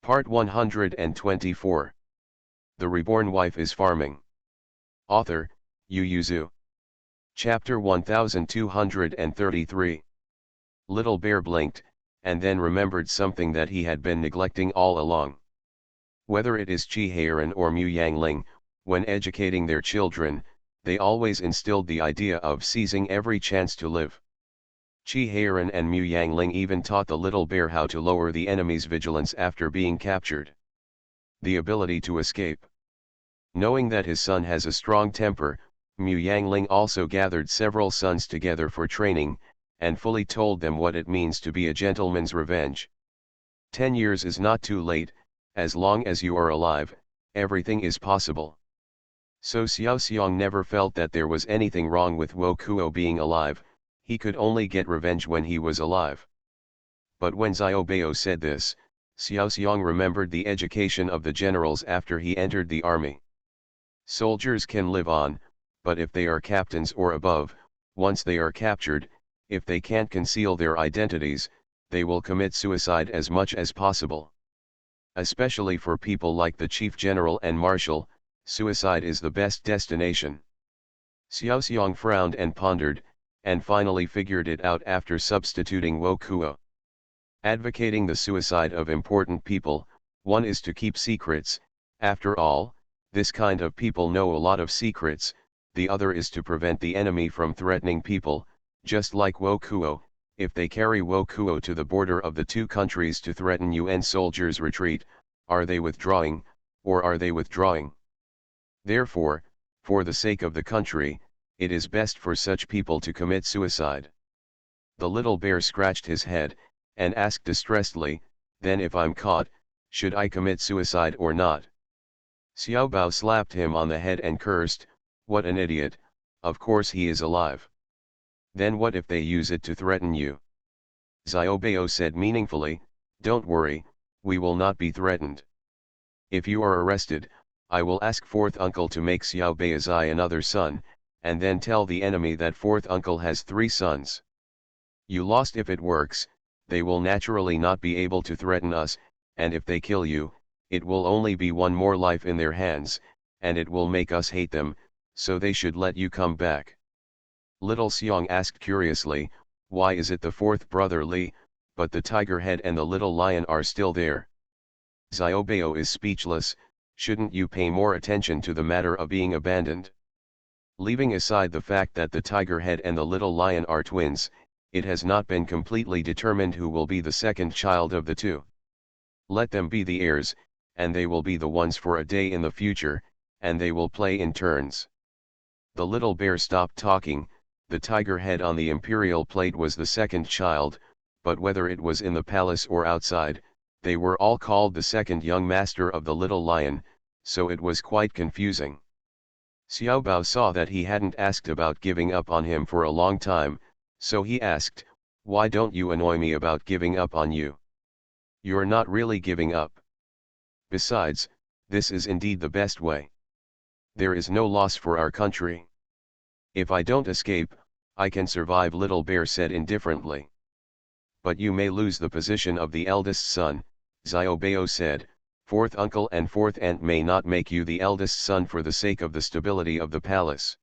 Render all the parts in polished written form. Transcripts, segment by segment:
Part 124. The Reborn Wife is Farming. Author, Yu Yuzu. Chapter 1233. Little Bear blinked, and then remembered something that he had been neglecting all along. Whether it is Chi Heiran or Mu Yangling, when educating their children, they always instilled the idea of seizing every chance to live. Chi Heiran and Mu Yangling even taught the little bear how to lower the enemy's vigilance after being captured. The ability to escape. Knowing that his son has a strong temper, Mu Yangling also gathered several sons together for training, and fully told them what it means to be a gentleman's revenge. 10 years is not too late, as long as you are alive, everything is possible. So Xiao Xiong never felt that there was anything wrong with Wo Kuo being alive. He could only get revenge when he was alive. But when Xiao Bao said this, Xiao Xiong remembered the education of the generals after he entered the army. Soldiers can live on, but if they are captains or above, once they are captured, if they can't conceal their identities, they will commit suicide as much as possible. Especially for people like the chief general and marshal, suicide is the best destination. Xiao Xiong frowned and pondered, and finally figured it out after substituting Wo Kuo. Advocating the suicide of important people, one is to keep secrets. After all, this kind of people know a lot of secrets. The other is to prevent the enemy from threatening people, just like Wo Kuo. If they carry Wo Kuo to the border of the two countries to threaten UN soldiers' retreat, are they withdrawing, or are they withdrawing? Therefore, for the sake of the country, it is best for such people to commit suicide. The little bear scratched his head, and asked distressedly, then if I'm caught, should I commit suicide or not? Xiao Bao slapped him on the head and cursed, what an idiot, of course he is alive. Then what if they use it to threaten you? Xiao Bao said meaningfully, don't worry, we will not be threatened. If you are arrested, I will ask fourth uncle to make Xiao Baozai another son, and then tell the enemy that fourth uncle has 3 sons. You lost. If it works, they will naturally not be able to threaten us, and if they kill you, it will only be one more life in their hands, and it will make us hate them, so they should let you come back. Little Xiong asked curiously, why is it the fourth brother Li, but the tiger head and the little lion are still there? Xiao Bao is speechless. Shouldn't you pay more attention to the matter of being abandoned? Leaving aside the fact that the tiger head and the little lion are twins, it has not been completely determined who will be the second child of the two. Let them be the heirs, and they will be the ones for a day in the future, and they will play in turns. The little bear stopped talking. The tiger head on the imperial plate was the second child, but whether it was in the palace or outside, they were all called the second young master of the little lion, so it was quite confusing. Xiao Bao saw that he hadn't asked about giving up on him for a long time, so he asked, why don't you annoy me about giving up on you? You're not really giving up. Besides, this is indeed the best way. There is no loss for our country. If I don't escape, I can survive, Little Bear said indifferently. But you may lose the position of the eldest son, Xiao Bao said. Fourth uncle and fourth aunt may not make you the eldest son for the sake of the stability of the palace.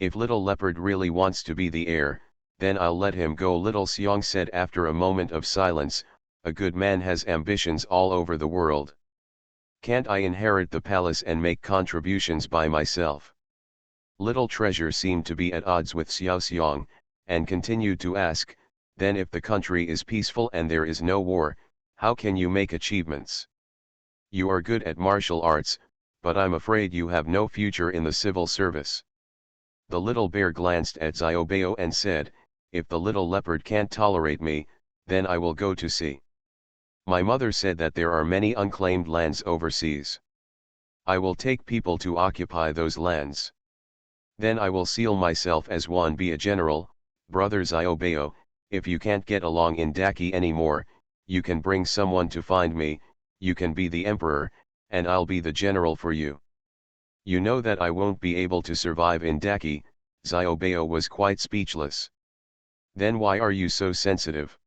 If Little Leopard really wants to be the heir, then I'll let him go, Little Xiong said after a moment of silence. A good man has ambitions all over the world. Can't I inherit the palace and make contributions by myself? Little Treasure seemed to be at odds with Xiao Xiong, and continued to ask, then if the country is peaceful and there is no war, how can you make achievements? You are good at martial arts, but I'm afraid you have no future in the civil service. The little bear glanced at Xiao Bao and said, if the little leopard can't tolerate me, then I will go to sea. My mother said that there are many unclaimed lands overseas. I will take people to occupy those lands. Then I will seal myself as one, be a general. Brother Xiao Bao, if you can't get along in Daki anymore, you can bring someone to find me. You can be the emperor, and I'll be the general for you. You know that I won't be able to survive in Daki. Xiao Bao was quite speechless. Then why are you so sensitive?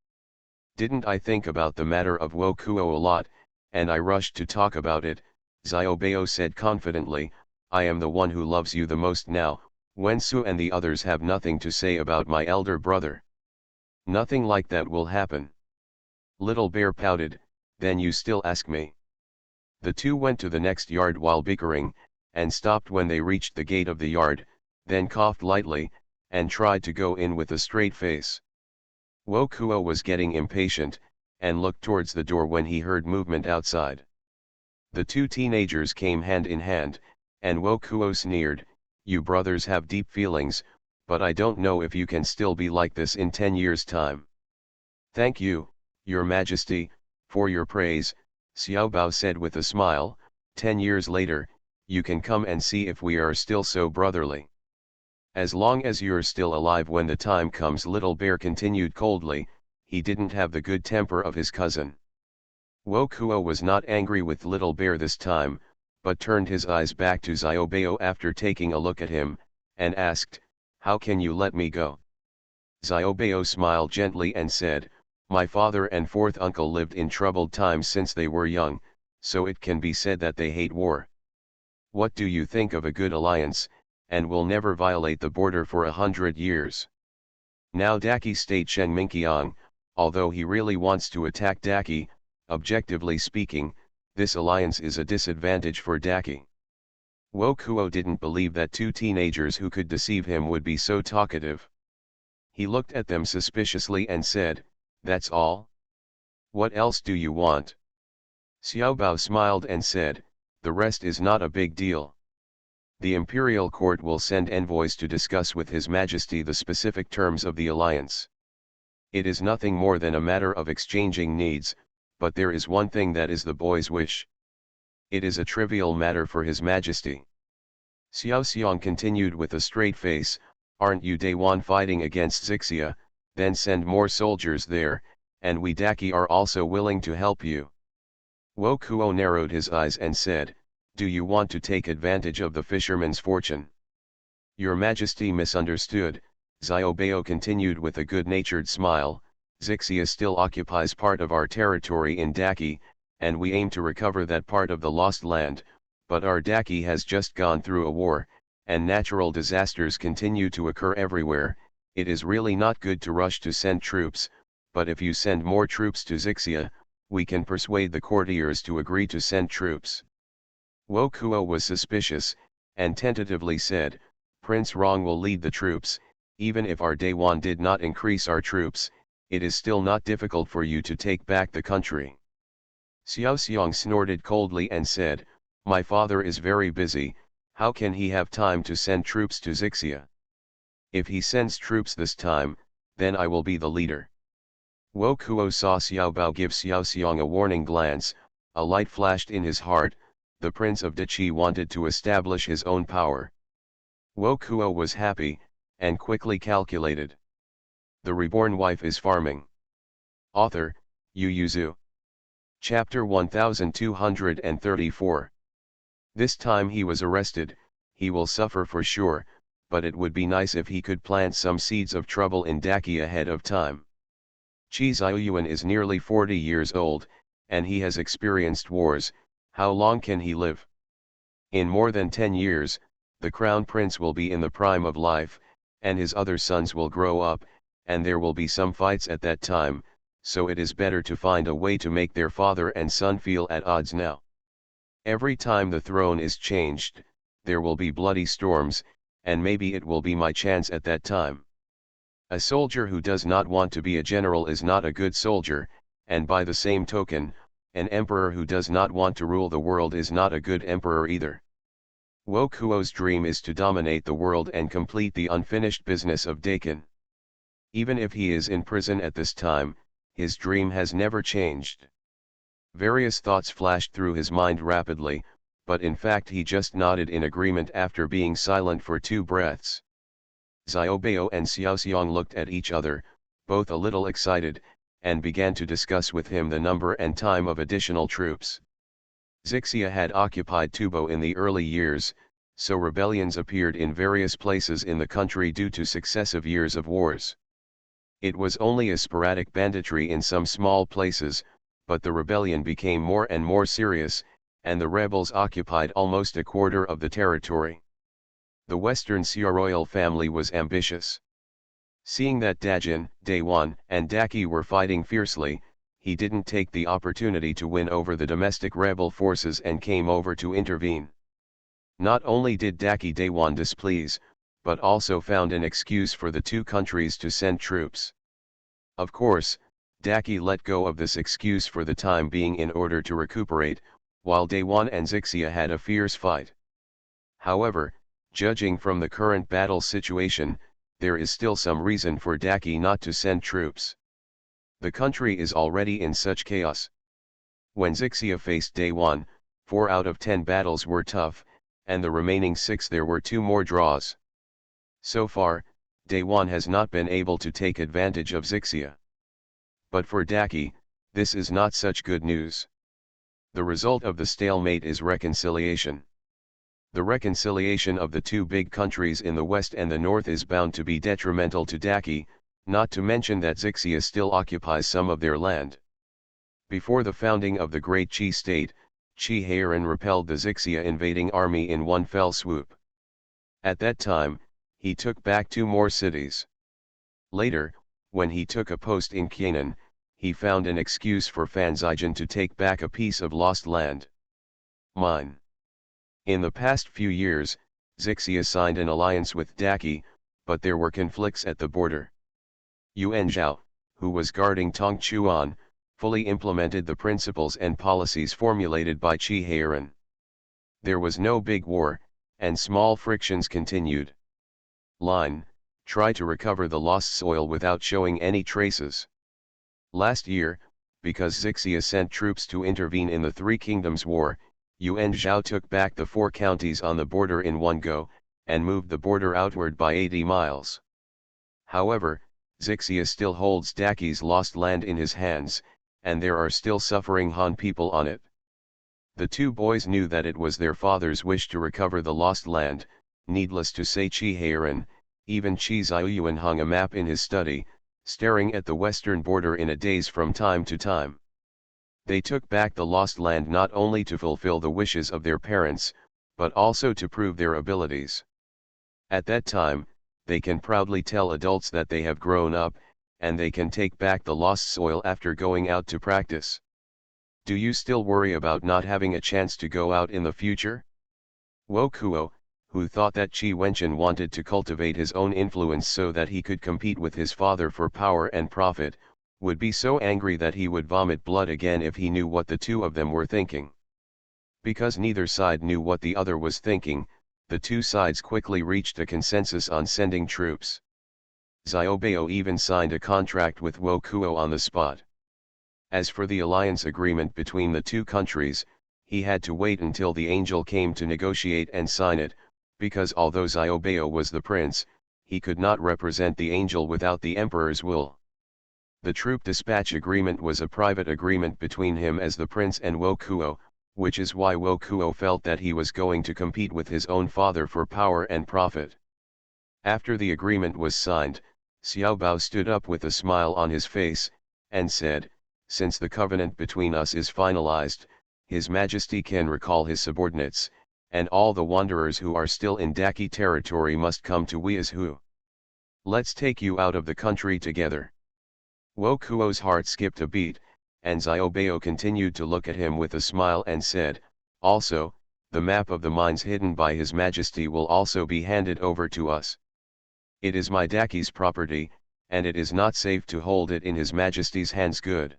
Didn't I think about the matter of Wo Kuo a lot, and I rushed to talk about it. Xiaobao said confidently, I am the one who loves you the most now. Wensu and the others have nothing to say about my elder brother. Nothing like that will happen. Little Bear pouted, then you still ask me. The two went to the next yard while bickering, and stopped when they reached the gate of the yard, then coughed lightly, and tried to go in with a straight face. Wo Kuo was getting impatient, and looked towards the door when he heard movement outside. The two teenagers came hand in hand, and Wo Kuo sneered, you brothers have deep feelings, but I don't know if you can still be like this in 10 years' time. Thank you, Your Majesty, for your praise, Xiao Bao said with a smile. 10 years later, you can come and see if we are still so brotherly. As long as you're still alive when the time comes, Little Bear continued coldly. He didn't have the good temper of his cousin. Wo Kuo was not angry with Little Bear this time, but turned his eyes back to Xiaobao after taking a look at him, and asked, how can you let me go? Xiaobao smiled gently and said, my father and fourth uncle lived in troubled times since they were young, so it can be said that they hate war. What do you think of a good alliance, and will never violate the border for 100 years? Now Daki stayed Shenminqiang, although he really wants to attack Daki, objectively speaking, this alliance is a disadvantage for Daki. Wo Kuo didn't believe that two teenagers who could deceive him would be so talkative. He looked at them suspiciously and said, that's all? What else do you want? Xiao Bao smiled and said, the rest is not a big deal. The imperial court will send envoys to discuss with His Majesty the specific terms of the alliance. It is nothing more than a matter of exchanging needs, but there is one thing that is the boy's wish. It is a trivial matter for His Majesty. Xiao Xiong continued with a straight face, aren't you day one fighting against Zixia? Then send more soldiers there, and we Daki are also willing to help you. Wo Kuo narrowed his eyes and said, do you want to take advantage of the fisherman's fortune? Your Majesty misunderstood, Xiaobao continued with a good-natured smile. Zixia still occupies part of our territory in Daki, and we aim to recover that part of the lost land, but our Daki has just gone through a war, and natural disasters continue to occur everywhere. It is really not good to rush to send troops, but if you send more troops to Zixia, we can persuade the courtiers to agree to send troops. Wo Kuo was suspicious, and tentatively said, Prince Rong will lead the troops. Even if our Daewon did not increase our troops, it is still not difficult for you to take back the country. Xiao Xiong snorted coldly and said, my father is very busy, how can he have time to send troops to Zixia? If he sends troops this time, then I will be the leader. Wo Kuo saw Xiao Bao give Xiao Xiong a warning glance. A light flashed in his heart. The Prince of Deqi wanted to establish his own power. Wo Kuo was happy, and quickly calculated. The Reborn Wife is farming. Author, Yu Yuzu. Chapter 1234. This time he was arrested. He will suffer for sure, but it would be nice if he could plant some seeds of trouble in Daki ahead of time. Qi Xiaoyuan is nearly 40 years old, and he has experienced wars. How long can he live? In more than 10 years, the crown prince will be in the prime of life, and his other sons will grow up, and there will be some fights at that time, so it is better to find a way to make their father and son feel at odds now. Every time the throne is changed, there will be bloody storms, and maybe it will be my chance at that time. A soldier who does not want to be a general is not a good soldier, and by the same token, an emperor who does not want to rule the world is not a good emperor either. Wo Kuo's dream is to dominate the world and complete the unfinished business of Dakin. Even if he is in prison at this time, his dream has never changed. Various thoughts flashed through his mind rapidly, but in fact he just nodded in agreement after being silent for 2 breaths. Xiaobao and Xiao Xiong looked at each other, both a little excited, and began to discuss with him the number and time of additional troops. Zixia had occupied Tubo in the early years, so rebellions appeared in various places in the country due to successive years of wars. It was only a sporadic banditry in some small places, but the rebellion became more and more serious, and the rebels occupied almost a quarter of the territory. The Western Xia royal family was ambitious. Seeing that Dajin, Daewon, and Daki were fighting fiercely, he didn't take the opportunity to win over the domestic rebel forces and came over to intervene. Not only did Daki Daewon displease, but also found an excuse for the two countries to send troops. Of course, Daki let go of this excuse for the time being in order to recuperate, while Daewon and Xixia had a fierce fight. However, judging from the current battle situation, there is still some reason for Daki not to send troops. The country is already in such chaos. When Xixia faced Daewon, 4 out of 10 battles were tough, and the remaining 6 there were 2 more draws. So far, Daewon has not been able to take advantage of Xixia. But for Daki, this is not such good news. The result of the stalemate is reconciliation. The reconciliation of the two big countries in the west and the north is bound to be detrimental to Daki, not to mention that Xixia still occupies some of their land. Before the founding of the Great Qi state, Qi Heiran repelled the Xixia invading army in one fell swoop. At that time, he took back 2 more cities. Later, when he took a post in Qianan, he found an excuse for Fan Zhaijin to take back a piece of lost land. Mine. In the past few years, Xixia signed an alliance with Daki, but there were conflicts at the border. Yuan Zhao, who was guarding Tongchuan, fully implemented the principles and policies formulated by Qi Heiran. There was no big war, and small frictions continued. Line, try to recover the lost soil without showing any traces. Last year, because Xixia sent troops to intervene in the Three Kingdoms War, Yuan Zhao took back the 4 counties on the border in one go, and moved the border outward by 80 miles. However, Xixia still holds Daki's lost land in his hands, and there are still suffering Han people on it. The 2 boys knew that it was their father's wish to recover the lost land. Needless to say, Qi Heiran, even Qi Ziyuan, hung a map in his study, staring at the western border in a daze from time to time. They took back the lost land not only to fulfill the wishes of their parents, but also to prove their abilities. At that time, they can proudly tell adults that they have grown up, and they can take back the lost soil after going out to practice. Do you still worry about not having a chance to go out in the future? Wo Kuo, who thought that Qi Wenchen wanted to cultivate his own influence so that he could compete with his father for power and profit, would be so angry that he would vomit blood again if he knew what the 2 of them were thinking. Because neither side knew what the other was thinking, the 2 sides quickly reached a consensus on sending troops. Xiaobao even signed a contract with Wo Kuo on the spot. As for the alliance agreement between the 2 countries, he had to wait until the angel came to negotiate and sign it, because although Xiaobao was the prince, he could not represent the angel without the emperor's will. The troop dispatch agreement was a private agreement between him as the prince and Wo Kuo, which is why Wo Kuo felt that he was going to compete with his own father for power and profit. After the agreement was signed, Xiao Bao stood up with a smile on his face, and said, "Since the covenant between us is finalized, His Majesty can recall his subordinates, and all the wanderers who are still in Daki territory must come to Weizhu. Let's take you out of the country together." Wo Kuo's heart skipped a beat, and Xiaobao continued to look at him with a smile and said, "Also, the map of the mines hidden by His Majesty will also be handed over to us. It is my Daki's property, and it is not safe to hold it in His Majesty's hands." Good.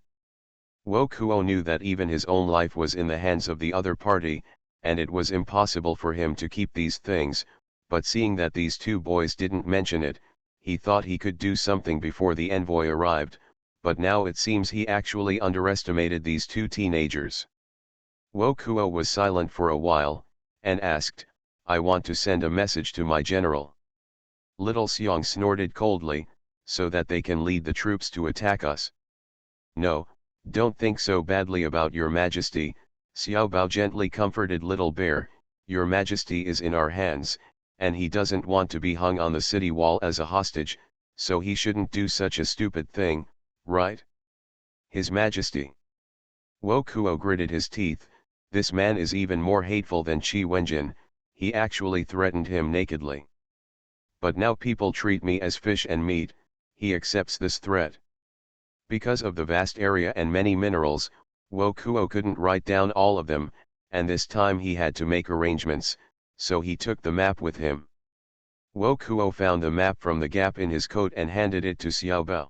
Wo Kuo knew that even his own life was in the hands of the other party, and it was impossible for him to keep these things, but seeing that these 2 boys didn't mention it, he thought he could do something before the envoy arrived, but now it seems he actually underestimated these 2 teenagers. Wo Kuo was silent for a while, and asked, "I want to send a message to my general." Little Xiong snorted coldly, "So that they can lead the troops to attack us." "No, don't think so badly about your Majesty," Xiao Bao gently comforted Little Bear, "Your Majesty is in our hands, and he doesn't want to be hung on the city wall as a hostage, so he shouldn't do such a stupid thing, right? His Majesty." Wokuo gritted his teeth. This man is even more hateful than Qi Wenjin, he actually threatened him nakedly. But now people treat me as fish and meat, he accepts this threat. Because of the vast area and many minerals, Wokuo couldn't write down all of them, and this time he had to make arrangements, so he took the map with him. Wokuo found the map from the gap in his coat and handed it to Xiaobao.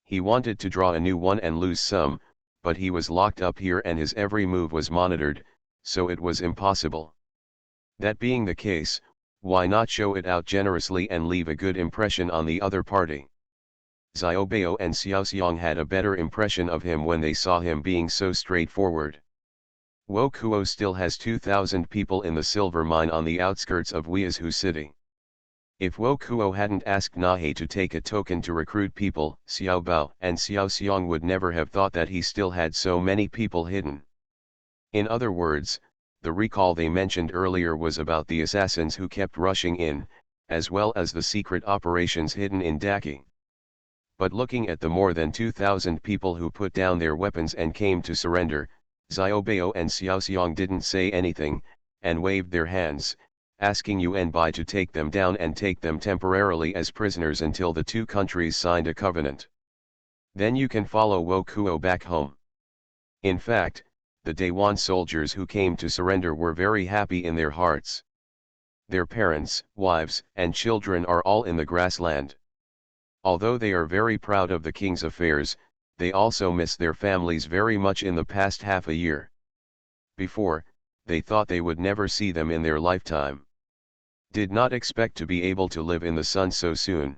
He wanted to draw a new one and lose some, but he was locked up here and his every move was monitored, so it was impossible. That being the case, why not show it out generously and leave a good impression on the other party? Xiaobao and Xiaoxiang had a better impression of him when they saw him being so straightforward. Wokuo still has 2,000 people in the silver mine on the outskirts of Weizhou City. If Wokuo hadn't asked Nahe to take a token to recruit people, Xiaobao and Xiaoxiang would never have thought that he still had so many people hidden. In other words, the recall they mentioned earlier was about the assassins who kept rushing in, as well as the secret operations hidden in Daki. But looking at the more than 2,000 people who put down their weapons and came to surrender, Xiaobao and Xiaoxiang didn't say anything, and waved their hands, asking Yuan Bai to take them down and take them temporarily as prisoners until the two countries signed a covenant. Then you can follow Wokuo back home. In fact, the Dayuan soldiers who came to surrender were very happy in their hearts. Their parents, wives, and children are all in the grassland. Although they are very proud of the king's affairs, they also miss their families very much in the past half a year. Before, they thought they would never see them in their lifetime. Did not expect to be able to live in the sun so soon.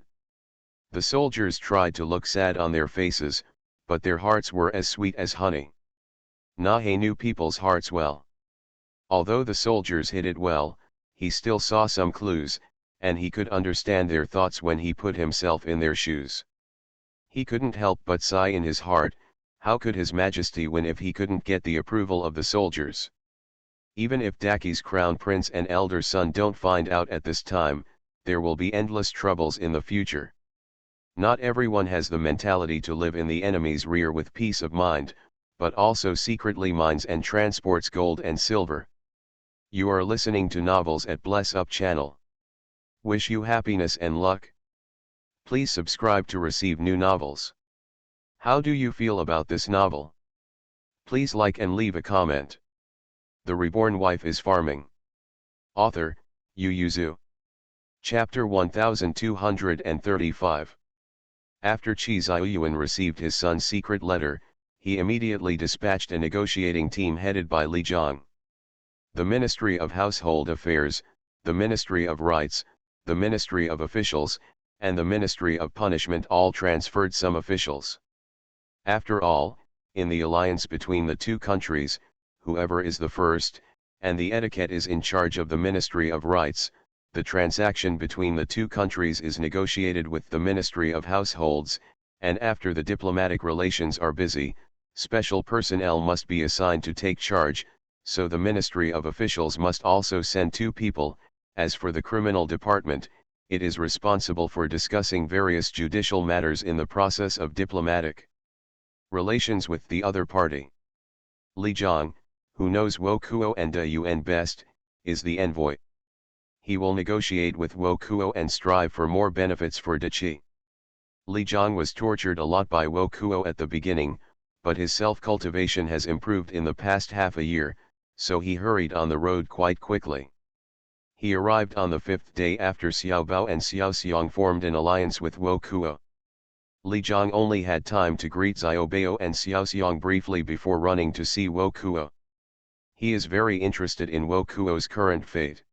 The soldiers tried to look sad on their faces, but their hearts were as sweet as honey. Nahe knew people's hearts well. Although the soldiers hid it well, he still saw some clues, and he could understand their thoughts when he put himself in their shoes. He couldn't help but sigh in his heart, how could His Majesty win if he couldn't get the approval of the soldiers? Even if Daki's crown prince and elder son don't find out at this time, there will be endless troubles in the future. Not everyone has the mentality to live in the enemy's rear with peace of mind, but also secretly mines and transports gold and silver. You are listening to Novels at Bless Up channel. Wish you happiness and luck. Please subscribe to receive new novels. How do you feel about this novel? Please like and leave a comment. The Reborn Wife is Farming. Author, Yu Yuzu. Chapter 1235. After Qi Ziyuan received his son's secret letter, he immediately dispatched a negotiating team headed by Li Zhang. The Ministry of Household Affairs, the Ministry of Rights, the Ministry of Officials, and the Ministry of Punishment all transferred some officials. After all, in the alliance between the two countries, whoever is the first, and the etiquette is in charge of the Ministry of Rights, the transaction between the two countries is negotiated with the Ministry of Households, and after the diplomatic relations are busy, special personnel must be assigned to take charge, so the Ministry of Officials must also send two people. As for the criminal department, it is responsible for discussing various judicial matters in the process of diplomatic relations with the other party. Li Zhang, who knows Wokuo and De Yuan best, is the envoy. He will negotiate with Wokuo and strive for more benefits for De Qi. Li Zhang was tortured a lot by Wokuo at the beginning, but his self-cultivation has improved in the past half a year, so he hurried on the road quite quickly. He arrived on the 5th day after Xiaobao and Xiaoxiang formed an alliance with Wokuo. Li Zhang only had time to greet Xiaobao and Xiaoxiang briefly before running to see Wokuo. He is very interested in Wokuo's current fate.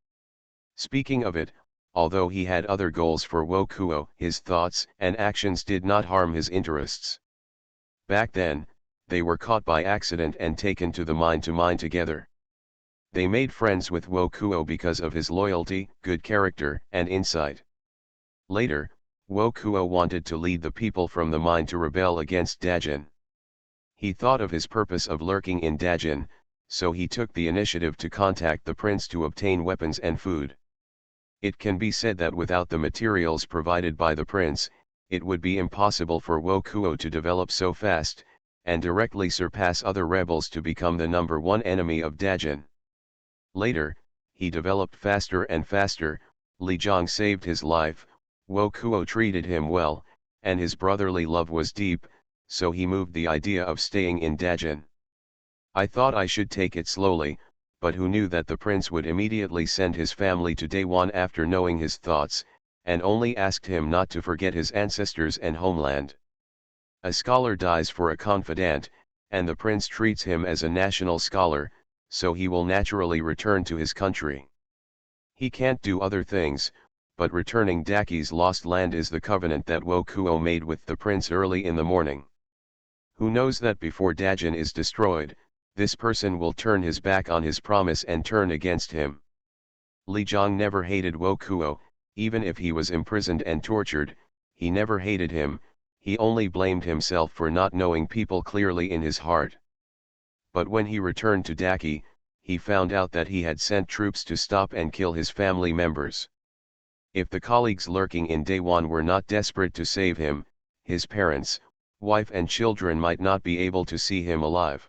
Speaking of it, although he had other goals for Wokuo, his thoughts and actions did not harm his interests. Back then, they were caught by accident and taken to the mine together. They made friends with Wokuo because of his loyalty, good character, and insight. Later, Wokuo wanted to lead the people from the mine to rebel against Dajin. He thought of his purpose of lurking in Dajin, so he took the initiative to contact the prince to obtain weapons and food. It can be said that without the materials provided by the prince, it would be impossible for Wokuo to develop so fast, and directly surpass other rebels to become the #1 enemy of Dajin. Later, he developed faster and faster. Li Jiang saved his life, Wo Kuo treated him well, and his brotherly love was deep, so he moved the idea of staying in Dajin. I thought I should take it slowly, but who knew that the prince would immediately send his family to Daewon after knowing his thoughts, and only asked him not to forget his ancestors and homeland. A scholar dies for a confidant, and the prince treats him as a national scholar, so he will naturally return to his country. He can't do other things, but returning Daki's lost land is the covenant that Wo Kuo made with the prince early in the morning. Who knows that before Dajin is destroyed, this person will turn his back on his promise and turn against him. Li Jiang never hated Wo Kuo, even if he was imprisoned and tortured, he never hated him, he only blamed himself for not knowing people clearly in his heart. But when he returned to Daki, he found out that he had sent troops to stop and kill his family members. If the colleagues lurking in Daewon were not desperate to save him, his parents, wife and children might not be able to see him alive.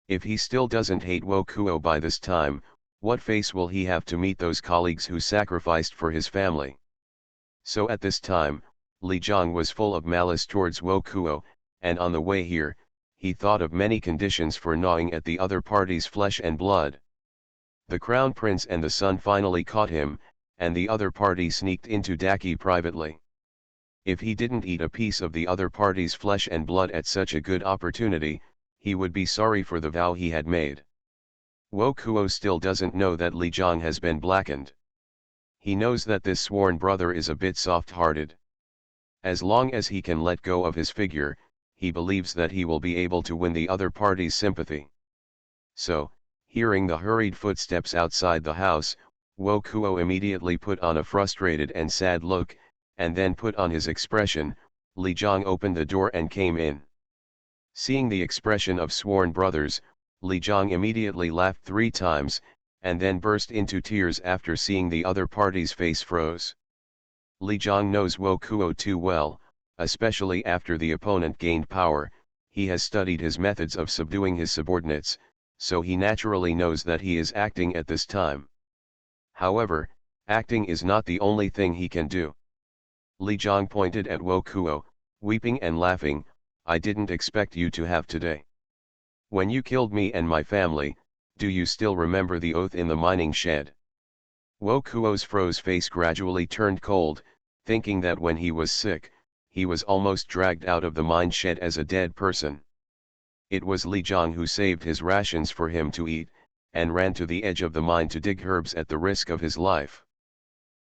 If he still doesn't hate Wo Kuo by this time, what face will he have to meet those colleagues who sacrificed for his family? So at this time, Li Jiang was full of malice towards Wo Kuo, and on the way here, he thought of many conditions for gnawing at the other party's flesh and blood. The crown prince and the son finally caught him, and the other party sneaked into Daki privately. If he didn't eat a piece of the other party's flesh and blood at such a good opportunity, he would be sorry for the vow he had made. Wo Kuo still doesn't know that Li Jiang has been blackened. He knows that this sworn brother is a bit soft-hearted. As long as he can let go of his figure, he believes that he will be able to win the other party's sympathy. So, hearing the hurried footsteps outside the house, Wo Kuo immediately put on a frustrated and sad look, and then put on his expression. Li Jiang opened the door and came in. Seeing the expression of sworn brothers, Li Jiang immediately laughed 3 times, and then burst into tears after seeing the other party's face froze. Li Jiang knows Wo Kuo too well, especially after the opponent gained power. He has studied his methods of subduing his subordinates, so he naturally knows that he is acting at this time. However, acting is not the only thing he can do. Li Jiang pointed at Wo Kuo, weeping and laughing, "I didn't expect you to have today. When you killed me and my family, do you still remember the oath in the mining shed?" Wo Kuo's froze face gradually turned cold, thinking that when he was sick, he was almost dragged out of the mine shed as a dead person. It was Li Jiang who saved his rations for him to eat, and ran to the edge of the mine to dig herbs at the risk of his life.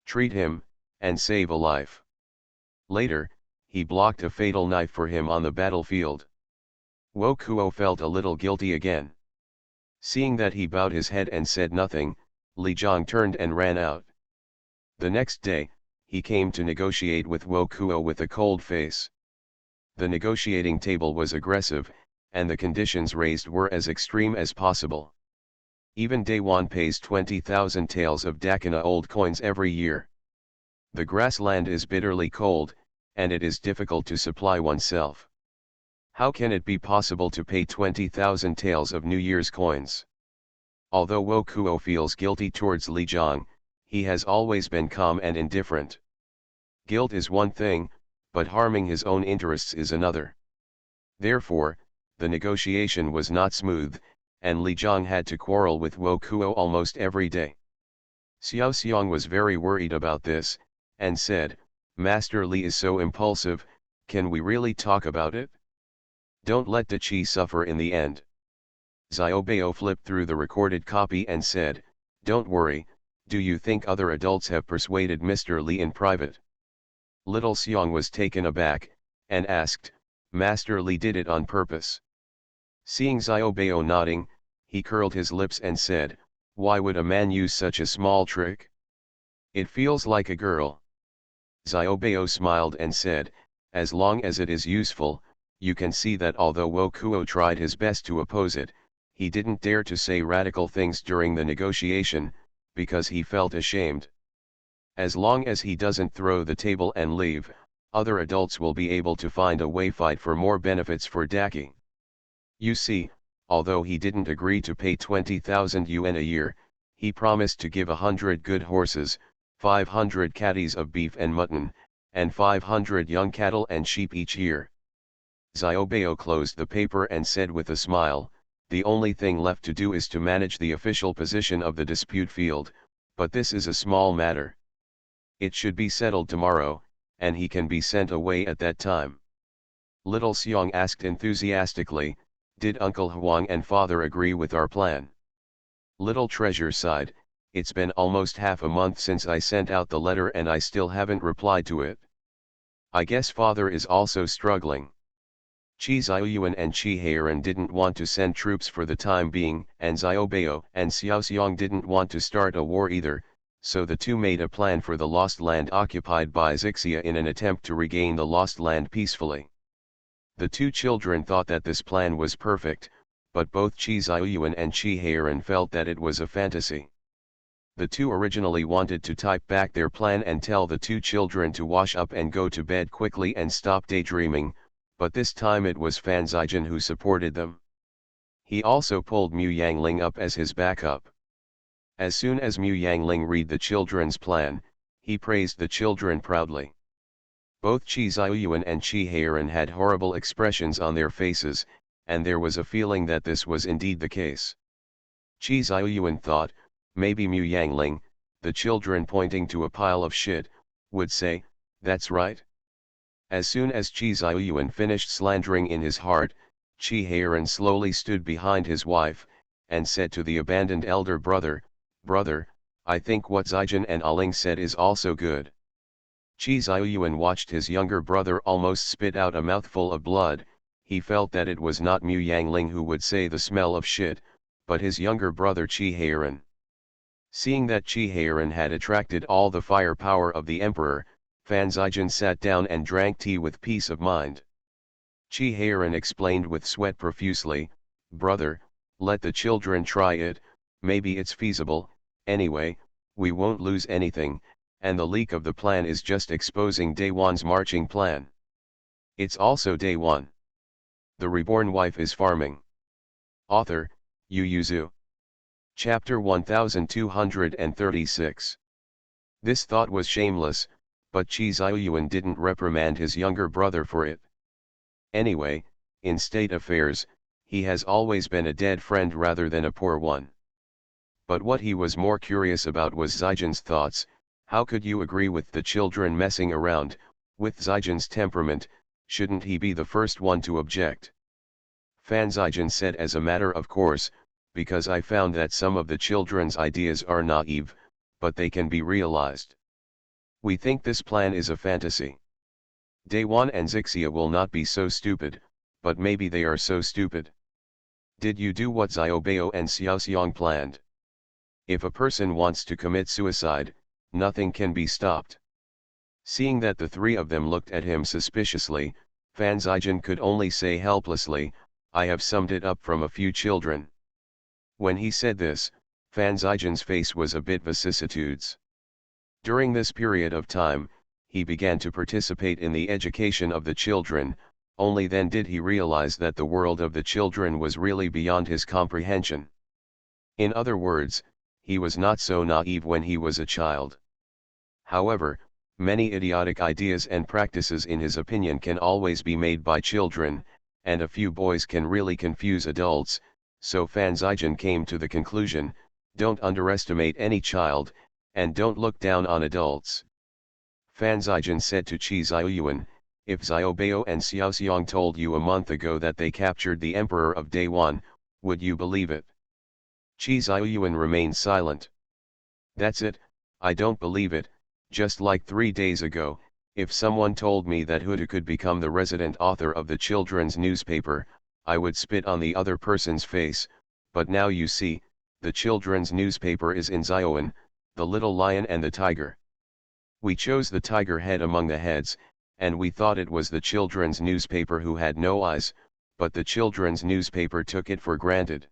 Treat him, and save a life. Later, he blocked a fatal knife for him on the battlefield. Wo Kuo felt a little guilty again. Seeing that he bowed his head and said nothing, Li Jiang turned and ran out. The next day, he came to negotiate with Wo Kuo with a cold face. The negotiating table was aggressive, and the conditions raised were as extreme as possible. Even Daewon pays 20,000 taels of Dakina old coins every year. The grassland is bitterly cold, and it is difficult to supply oneself. How can it be possible to pay 20,000 taels of New Year's coins? Although Wo Kuo feels guilty towards Li Jiang, he has always been calm and indifferent. Guilt is one thing, but harming his own interests is another. Therefore, the negotiation was not smooth, and Li Jiang had to quarrel with Wo Kuo almost every day. Xiao Xiang was very worried about this, and said, "Master Li is so impulsive, can we really talk about it? Don't let Da Qi suffer in the end." Xiaobao flipped through the recorded copy and said, "Don't worry, do you think other adults have persuaded Mr. Li in private?" Little Xiang was taken aback, and asked, "Master Li did it on purpose?" Seeing Xiaobao nodding, he curled his lips and said, "Why would a man use such a small trick? It feels like a girl." Xiaobao smiled and said, "As long as it is useful, you can see that although Wo Kuo tried his best to oppose it, he didn't dare to say radical things during the negotiation, because he felt ashamed. As long as he doesn't throw the table and leave, other adults will be able to find a way fight for more benefits for Daki." You see, although he didn't agree to pay 20,000 yuan a year, he promised to give 100 good horses, 500 catties of beef and mutton, and 500 young cattle and sheep each year. Xiaobao closed the paper and said with a smile, "The only thing left to do is to manage the official position of the dispute field, but this is a small matter. It should be settled tomorrow, and he can be sent away at that time." Little Xiong asked enthusiastically, "Did Uncle Huang and Father agree with our plan?" Little Treasure sighed, "It's been almost half a month since I sent out the letter and I still haven't replied to it. I guess Father is also struggling." Qi Xiaoyuan and Qi Heiran didn't want to send troops for the time being, and Xiaobao and Xiao Xiong didn't want to start a war either, so the two made a plan for the lost land occupied by Xixia in an attempt to regain the lost land peacefully. The two children thought that this plan was perfect, but both Qi Xiaoyuan and Qi Heiran felt that it was a fantasy. The two originally wanted to type back their plan and tell the two children to wash up and go to bed quickly and stop daydreaming, but this time it was Fan Zijin who supported them. He also pulled Mu Yangling up as his backup. As soon as Mu Yangling read the children's plan, he praised the children proudly. Both Qi Xiaoyuan and Qi Heiran had horrible expressions on their faces, and there was a feeling that this was indeed the case. Qi Xiaoyuan thought, maybe Mu Yangling, the children pointing to a pile of shit, would say, "That's right." As soon as Qi Xiaoyuan finished slandering in his heart, Qi Heiran slowly stood behind his wife, and said to the abandoned elder brother, "Brother, I think what Zijin and Aling said is also good." Qi Xiaoyuan watched his younger brother almost spit out a mouthful of blood. He felt that it was not Mu Yangling who would say the smell of shit, but his younger brother Qi Heiran. Seeing that Qi Heiran had attracted all the firepower of the emperor, Fan Zijin sat down and drank tea with peace of mind. Qi Heiran explained with sweat profusely, "Brother, let the children try it, maybe it's feasible, anyway, we won't lose anything, and the leak of the plan is just exposing Day One's marching plan. It's also Day One. The reborn wife is farming." Author, Yu Yuzu. Chapter 1236. This thought was shameless, but Qi Xiaoyuan didn't reprimand his younger brother for it. Anyway, in state affairs, he has always been a dead friend rather than a poor one. But what he was more curious about was Zijin's thoughts. How could you agree with the children messing around? With Zijin's temperament, shouldn't he be the first one to object? Fan Zijin said, as a matter of course, because I found that some of the children's ideas are naive, but they can be realized. We think this plan is a fantasy. Daewon and Xixia will not be so stupid, but maybe they are so stupid. Did you do what Xiaobao and Xiaoxiong planned? If a person wants to commit suicide, nothing can be stopped. Seeing that the three of them looked at him suspiciously, Fan Zijin could only say helplessly, "I have summed it up from a few children." When he said this, Fan Zijin's face was a bit vicissitudes. During this period of time, he began to participate in the education of the children. Only then did he realize that the world of the children was really beyond his comprehension. In other words, he was not so naive when he was a child. However, many idiotic ideas and practices in his opinion can always be made by children, and a few boys can really confuse adults, so Fan Zijin came to the conclusion, don't underestimate any child, and don't look down on adults. Fan Zijin said to Qi Xiaoyuan, "If Xiaobao and Xiaoxiong told you a month ago that they captured the emperor of Daewon, would you believe it?" Qi Xiaoyuan remained silent. "That's it, I don't believe it. Just like 3 days ago, if someone told me that Huda could become the resident author of the children's newspaper, I would spit on the other person's face, but now you see, the children's newspaper is in Xiaoan, the little lion and the tiger. We chose the tiger head among the heads, and we thought it was the children's newspaper who had no eyes, but the children's newspaper took it for granted."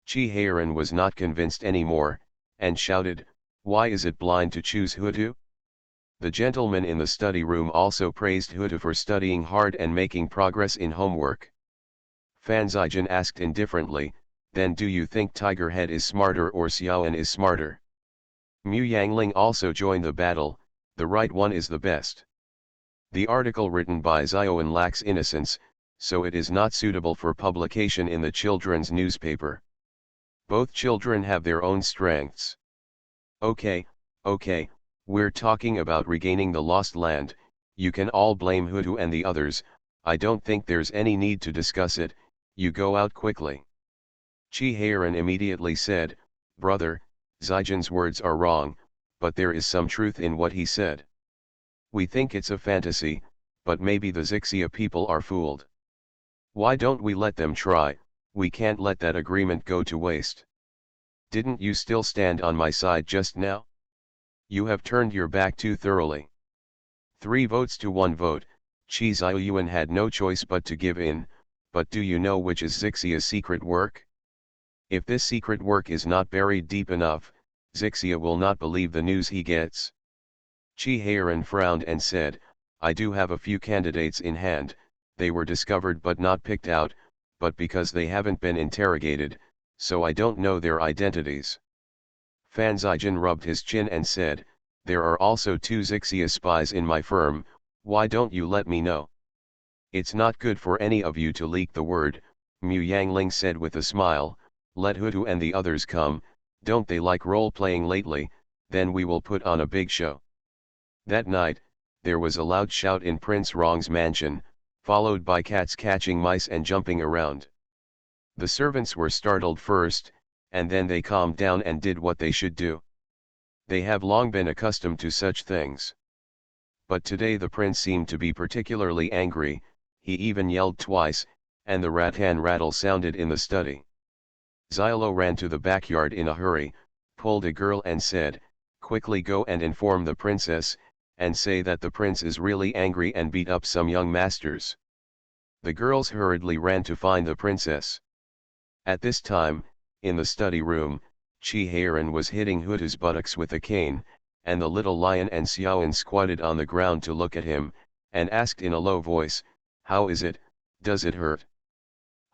Qi Heiran was not convinced anymore, and shouted, "Why is it blind to choose Hutu?" The gentleman in the study room also praised Hutu for studying hard and making progress in homework. Fan Zijian asked indifferently, then do you think Tiger Head is smarter or Xiaoan is smarter? Mu Yangling also joined the battle, the right one is the best. The article written by Xiaoan lacks innocence, so it is not suitable for publication in the children's newspaper. Both children have their own strengths. Okay, we're talking about regaining the lost land, you can all blame Hutu and the others, I don't think there's any need to discuss it, you go out quickly. Chi Heiran immediately said, brother, Zijian's words are wrong, but there is some truth in what he said. We think it's a fantasy, but maybe the Xixia people are fooled. Why don't we let them try, we can't let that agreement go to waste. Didn't you still stand on my side just now? You have turned your back too thoroughly. 3 votes to 1 vote, Chi Ziyuan had no choice but to give in, but do you know which is Xixia's secret work? If this secret work is not buried deep enough, Xixia will not believe the news he gets. Chi Heiran frowned and said, I do have a few candidates in hand, they were discovered but not picked out, but because they haven't been interrogated, so I don't know their identities. Fan Zijian rubbed his chin and said, there are also 2 Xixia spies in my firm, why don't you let me know? It's not good for any of you to leak the word, Mu Yangling said with a smile, let Hutu and the others come, don't they like role-playing lately, then we will put on a big show. That night, there was a loud shout in Prince Rong's mansion, followed by cats catching mice and jumping around. The servants were startled first, and then they calmed down and did what they should do. They have long been accustomed to such things. But today the prince seemed to be particularly angry, he even yelled twice, and the rattan rattle sounded in the study. Xylo ran to the backyard in a hurry, pulled a girl and said, quickly go and inform the princess, and say that the prince is really angry and beat up some young masters. The girls hurriedly ran to find the princess. At this time, in the study room, Chi Heiran was hitting Hutu's buttocks with a cane, and the little lion and Xiaoan squatted on the ground to look at him, and asked in a low voice, how is it, does it hurt?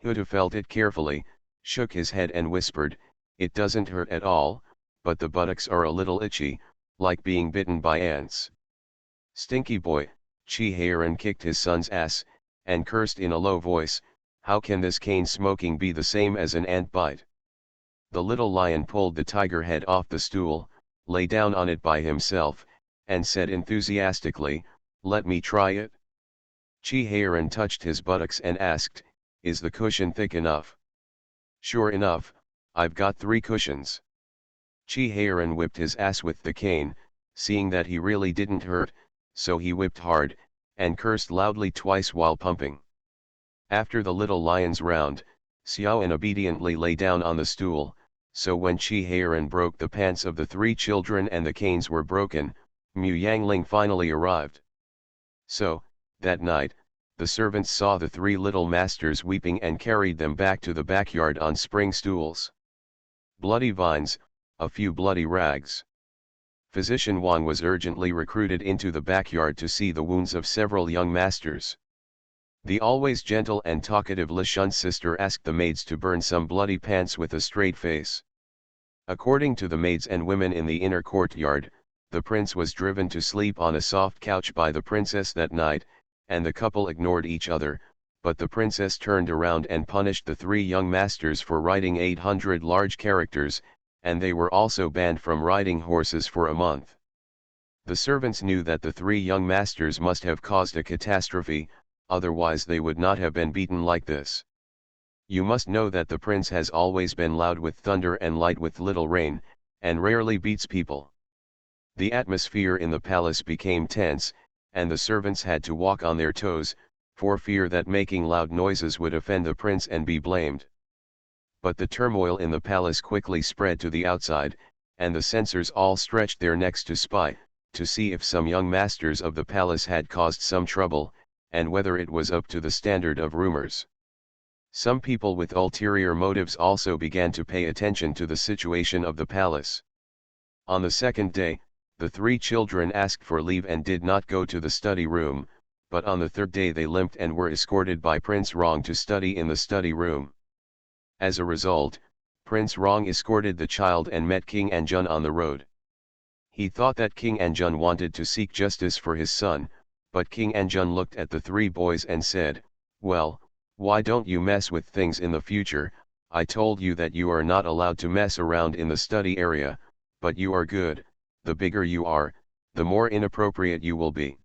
Hutu felt it carefully, shook his head and whispered, it doesn't hurt at all, but the buttocks are a little itchy, like being bitten by ants. Stinky boy, Chi Heiran kicked his son's ass, and cursed in a low voice, how can this cane smoking be the same as an ant bite? The little lion pulled the tiger head off the stool, lay down on it by himself, and said enthusiastically, let me try it. Chi Heiran touched his buttocks and asked, is the cushion thick enough? Sure enough, I've got 3 cushions. Chi Heiran whipped his ass with the cane, seeing that he really didn't hurt, so he whipped hard, and cursed loudly twice while pumping. After the little lion's round, Xiaoan obediently lay down on the stool, so when Chi Heiran broke the pants of the 3 children and the canes were broken, Mu Yangling finally arrived. So, that night, the servants saw the 3 little masters weeping and carried them back to the backyard on spring stools. Bloody vines, a few bloody rags. Physician Wang was urgently recruited into the backyard to see the wounds of several young masters. The always gentle and talkative Li Shun's sister asked the maids to burn some bloody pants with a straight face. According to the maids and women in the inner courtyard, the prince was driven to sleep on a soft couch by the princess that night, and the couple ignored each other, but the princess turned around and punished the 3 young masters for writing 800 large characters, and they were also banned from riding horses for a month. The servants knew that the 3 young masters must have caused a catastrophe, otherwise they would not have been beaten like this. You must know that the prince has always been loud with thunder and light with little rain, and rarely beats people. The atmosphere in the palace became tense, and the servants had to walk on their toes, for fear that making loud noises would offend the prince and be blamed. But the turmoil in the palace quickly spread to the outside, and the censors all stretched their necks to spy, to see if some young masters of the palace had caused some trouble, and whether it was up to the standard of rumors. Some people with ulterior motives also began to pay attention to the situation of the palace. On the second day, the 3 children asked for leave and did not go to the study room, but on the third day they limped and were escorted by Prince Rong to study in the study room. As a result, Prince Rong escorted the child and met King Anjun on the road. He thought that King Anjun wanted to seek justice for his son, but King Anjun looked at the three boys and said, "Well, why don't you mess with things in the future? I told you that you are not allowed to mess around in the study area, but you are good. The bigger you are, the more inappropriate you will be."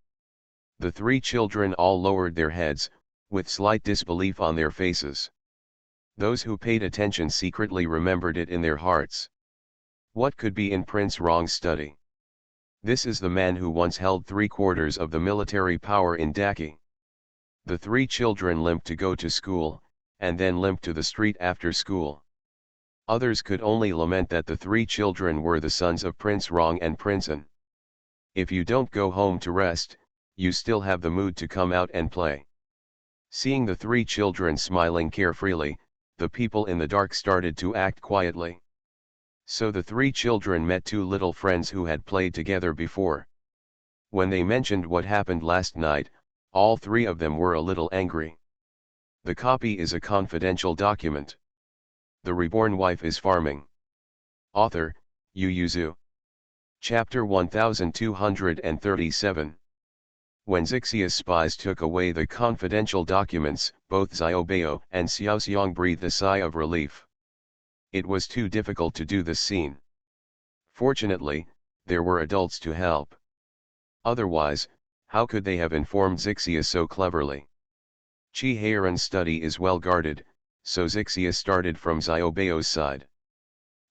The three children all lowered their heads, with slight disbelief on their faces. Those who paid attention secretly remembered it in their hearts. What could be in Prince Rong's study? This is the man who once held 3/4 of the military power in Daki. The three children limped to go to school, and then limped to the street after school. Others could only lament that the three children were the sons of Prince Rong and Princeton. If you don't go home to rest, you still have the mood to come out and play. Seeing the three children smiling carefreely, the people in the dark started to act quietly. So the three children met two little friends who had played together before. When they mentioned what happened last night, all three of them were a little angry. The copy is a confidential document. The reborn wife is farming. Author, Yu Yuzu. Chapter 1237. When Xixia's spies took away the confidential documents, both Xiaobao and Xiaoxiang breathed a sigh of relief. It was too difficult to do this scene. Fortunately, there were adults to help. Otherwise, how could they have informed Xixia so cleverly? Qi Heiran's study is well guarded, so Xixia started from Xiaobao's side.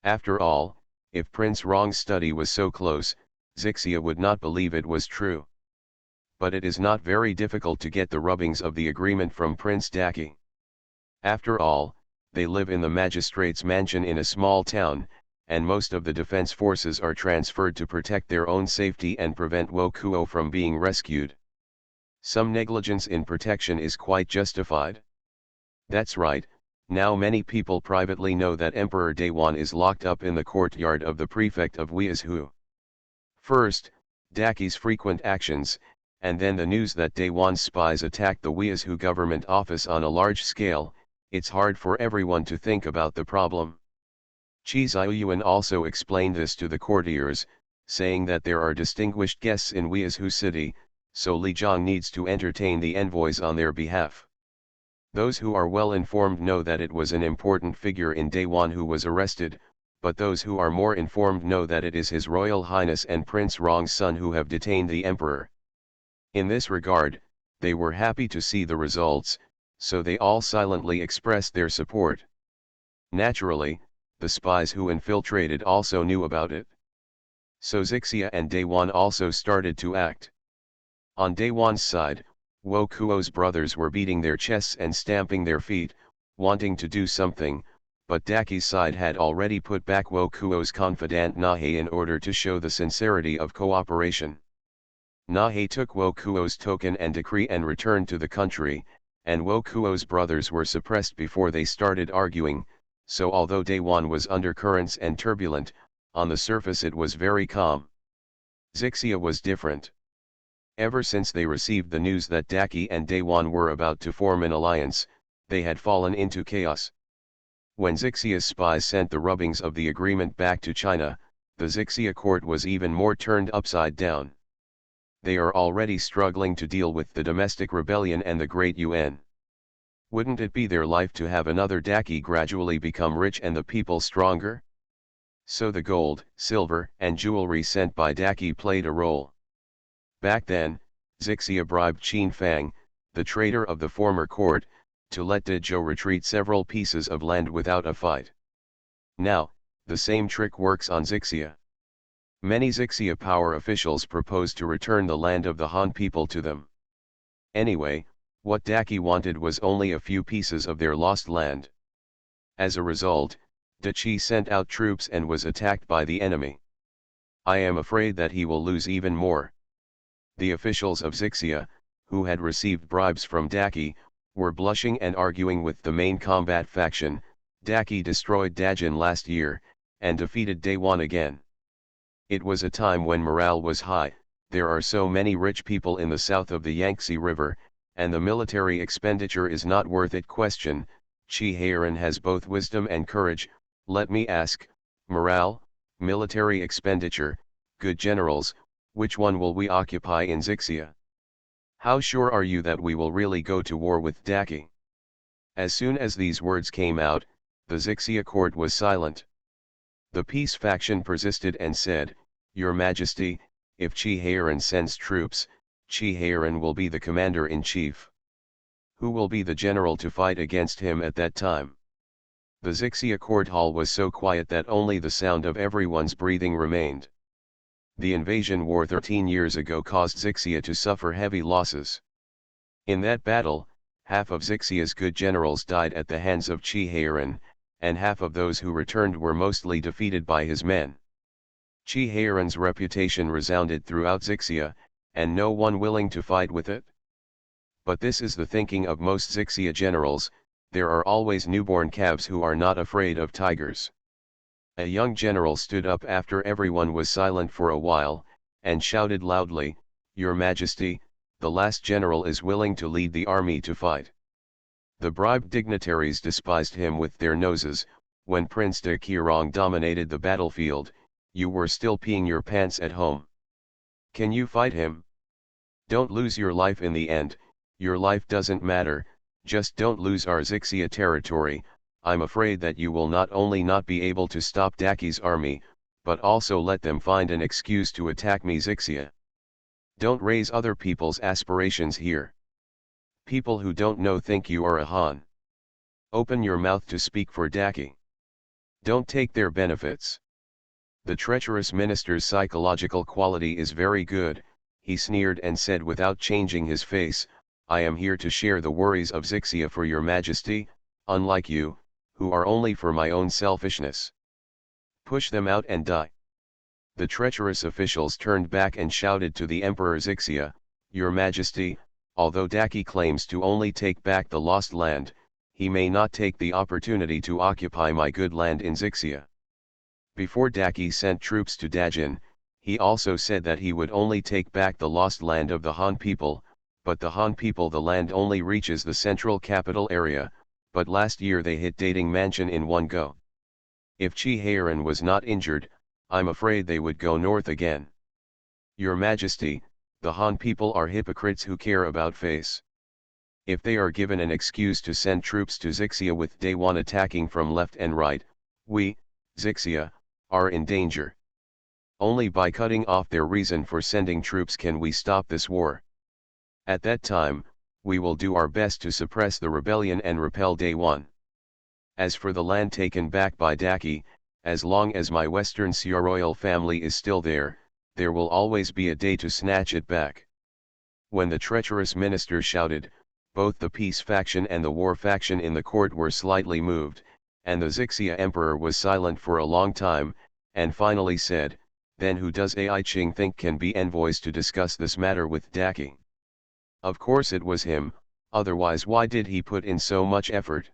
After all, if Prince Rong's study was so close, Xixia would not believe it was true. But it is not very difficult to get the rubbings of the agreement from Prince Daki. After all, they live in the magistrate's mansion in a small town, and most of the defense forces are transferred to protect their own safety and prevent Wo Kuo from being rescued. Some negligence in protection is quite justified. That's right, now many people privately know that Emperor Daiwan is locked up in the courtyard of the prefect of Weizhou. First, Daki's frequent actions, and then the news that Daiwan's spies attacked the Weizhou government office on a large scale. It's hard for everyone to think about the problem. Qi Ziyuan also explained this to the courtiers, saying that there are distinguished guests in Weizhou city, so Li Zhang needs to entertain the envoys on their behalf. Those who are well informed know that it was an important figure in Daiwan who was arrested, but those who are more informed know that it is His Royal Highness and Prince Rong's son who have detained the emperor. In this regard, they were happy to see the results, so they all silently expressed their support. Naturally, the spies who infiltrated also knew about it. So Xixia and Daiwan also started to act. On Daiwan's side, Wo Kuo's brothers were beating their chests and stamping their feet, wanting to do something, but Daki's side had already put back Wo Kuo's confidant Nahe in order to show the sincerity of cooperation. Nahe took Wo Kuo's token and decree and returned to the country, and Wo Kuo's brothers were suppressed before they started arguing, so although Daiwan was undercurrents and turbulent, on the surface it was very calm. Xixia was different. Ever since they received the news that Daki and Daiwan were about to form an alliance, they had fallen into chaos. When Xixia's spies sent the rubbings of the agreement back to China, the Xixia court was even more turned upside down. They are already struggling to deal with the domestic rebellion and the Great Yuan. Wouldn't it be their life to have another Daki gradually become rich and the people stronger? So the gold, silver, and jewelry sent by Daki played a role. Back then, Xixia bribed Qin Fang, the traitor of the former court, to let De Zhou retreat several pieces of land without a fight. Now, the same trick works on Xixia. Many Xixia power officials proposed to return the land of the Han people to them. Anyway, what Daki wanted was only a few pieces of their lost land. As a result, De Qi sent out troops and was attacked by the enemy. I am afraid that he will lose even more. The officials of Xixia, who had received bribes from Daki, were blushing and arguing with the main combat faction. Daki destroyed Dajin last year, and defeated Daiwan again. It was a time when morale was high, there are so many rich people in the south of the Yangtze River, and the military expenditure is not worth it. Question, Chi Heiran has both wisdom and courage, let me ask, morale, military expenditure, good generals, which one will we occupy in Zixia? How sure are you that we will really go to war with Daki? As soon as these words came out, the Zixia court was silent. The peace faction persisted and said, Your Majesty, if Chi Heiran sends troops, Chi Heiran will be the commander-in-chief. Who will be the general to fight against him at that time? The Zixia court hall was so quiet that only the sound of everyone's breathing remained. The invasion war 13 years ago caused Zixia to suffer heavy losses. In that battle, half of Zixia's good generals died at the hands of Chi Heiran, and half of those who returned were mostly defeated by his men. Chi Heiran's reputation resounded throughout Zixia, and no one willing to fight with it. But this is the thinking of most Zixia generals, there are always newborn calves who are not afraid of tigers. A young general stood up after everyone was silent for a while, and shouted loudly, Your Majesty, the last general is willing to lead the army to fight. The bribed dignitaries despised him with their noses. When Prince de Qirong dominated the battlefield, you were still peeing your pants at home. Can you fight him? Don't lose your life in the end, your life doesn't matter, just don't lose our Zixia territory. I'm afraid that you will not only not be able to stop Daki's army, but also let them find an excuse to attack me. Zixia. Don't raise other people's aspirations here. People who don't know think you are a Han. Open your mouth to speak for Daki. Don't take their benefits. The treacherous minister's psychological quality is very good, he sneered and said without changing his face, I am here to share the worries of Zixia for your Majesty, unlike you, who are only for my own selfishness. Push them out and die. The treacherous officials turned back and shouted to the Emperor Zixia, Your Majesty, although Daki claims to only take back the lost land, he may not take the opportunity to occupy my good land in Zixia. Before Daki sent troops to Dajin, he also said that he would only take back the lost land of the Han people, but the Han people the land only reaches the central capital area, but last year they hit Dating Mansion in one go. If Chi Heiran was not injured, I'm afraid they would go north again. Your Majesty, the Han people are hypocrites who care about face. If they are given an excuse to send troops to Zixia with Day One attacking from left and right, we, Zixia, are in danger. Only by cutting off their reason for sending troops can we stop this war. At that time, we will do our best to suppress the rebellion and repel Day One. As for the land taken back by Daki, as long as my Western Xia royal family is still there, there will always be a day to snatch it back. When the treacherous minister shouted, both the peace faction and the war faction in the court were slightly moved, and the Zixia emperor was silent for a long time, and finally said, Then who does Ai Ching think can be envoys to discuss this matter with Daki? Of course it was him, otherwise why did he put in so much effort?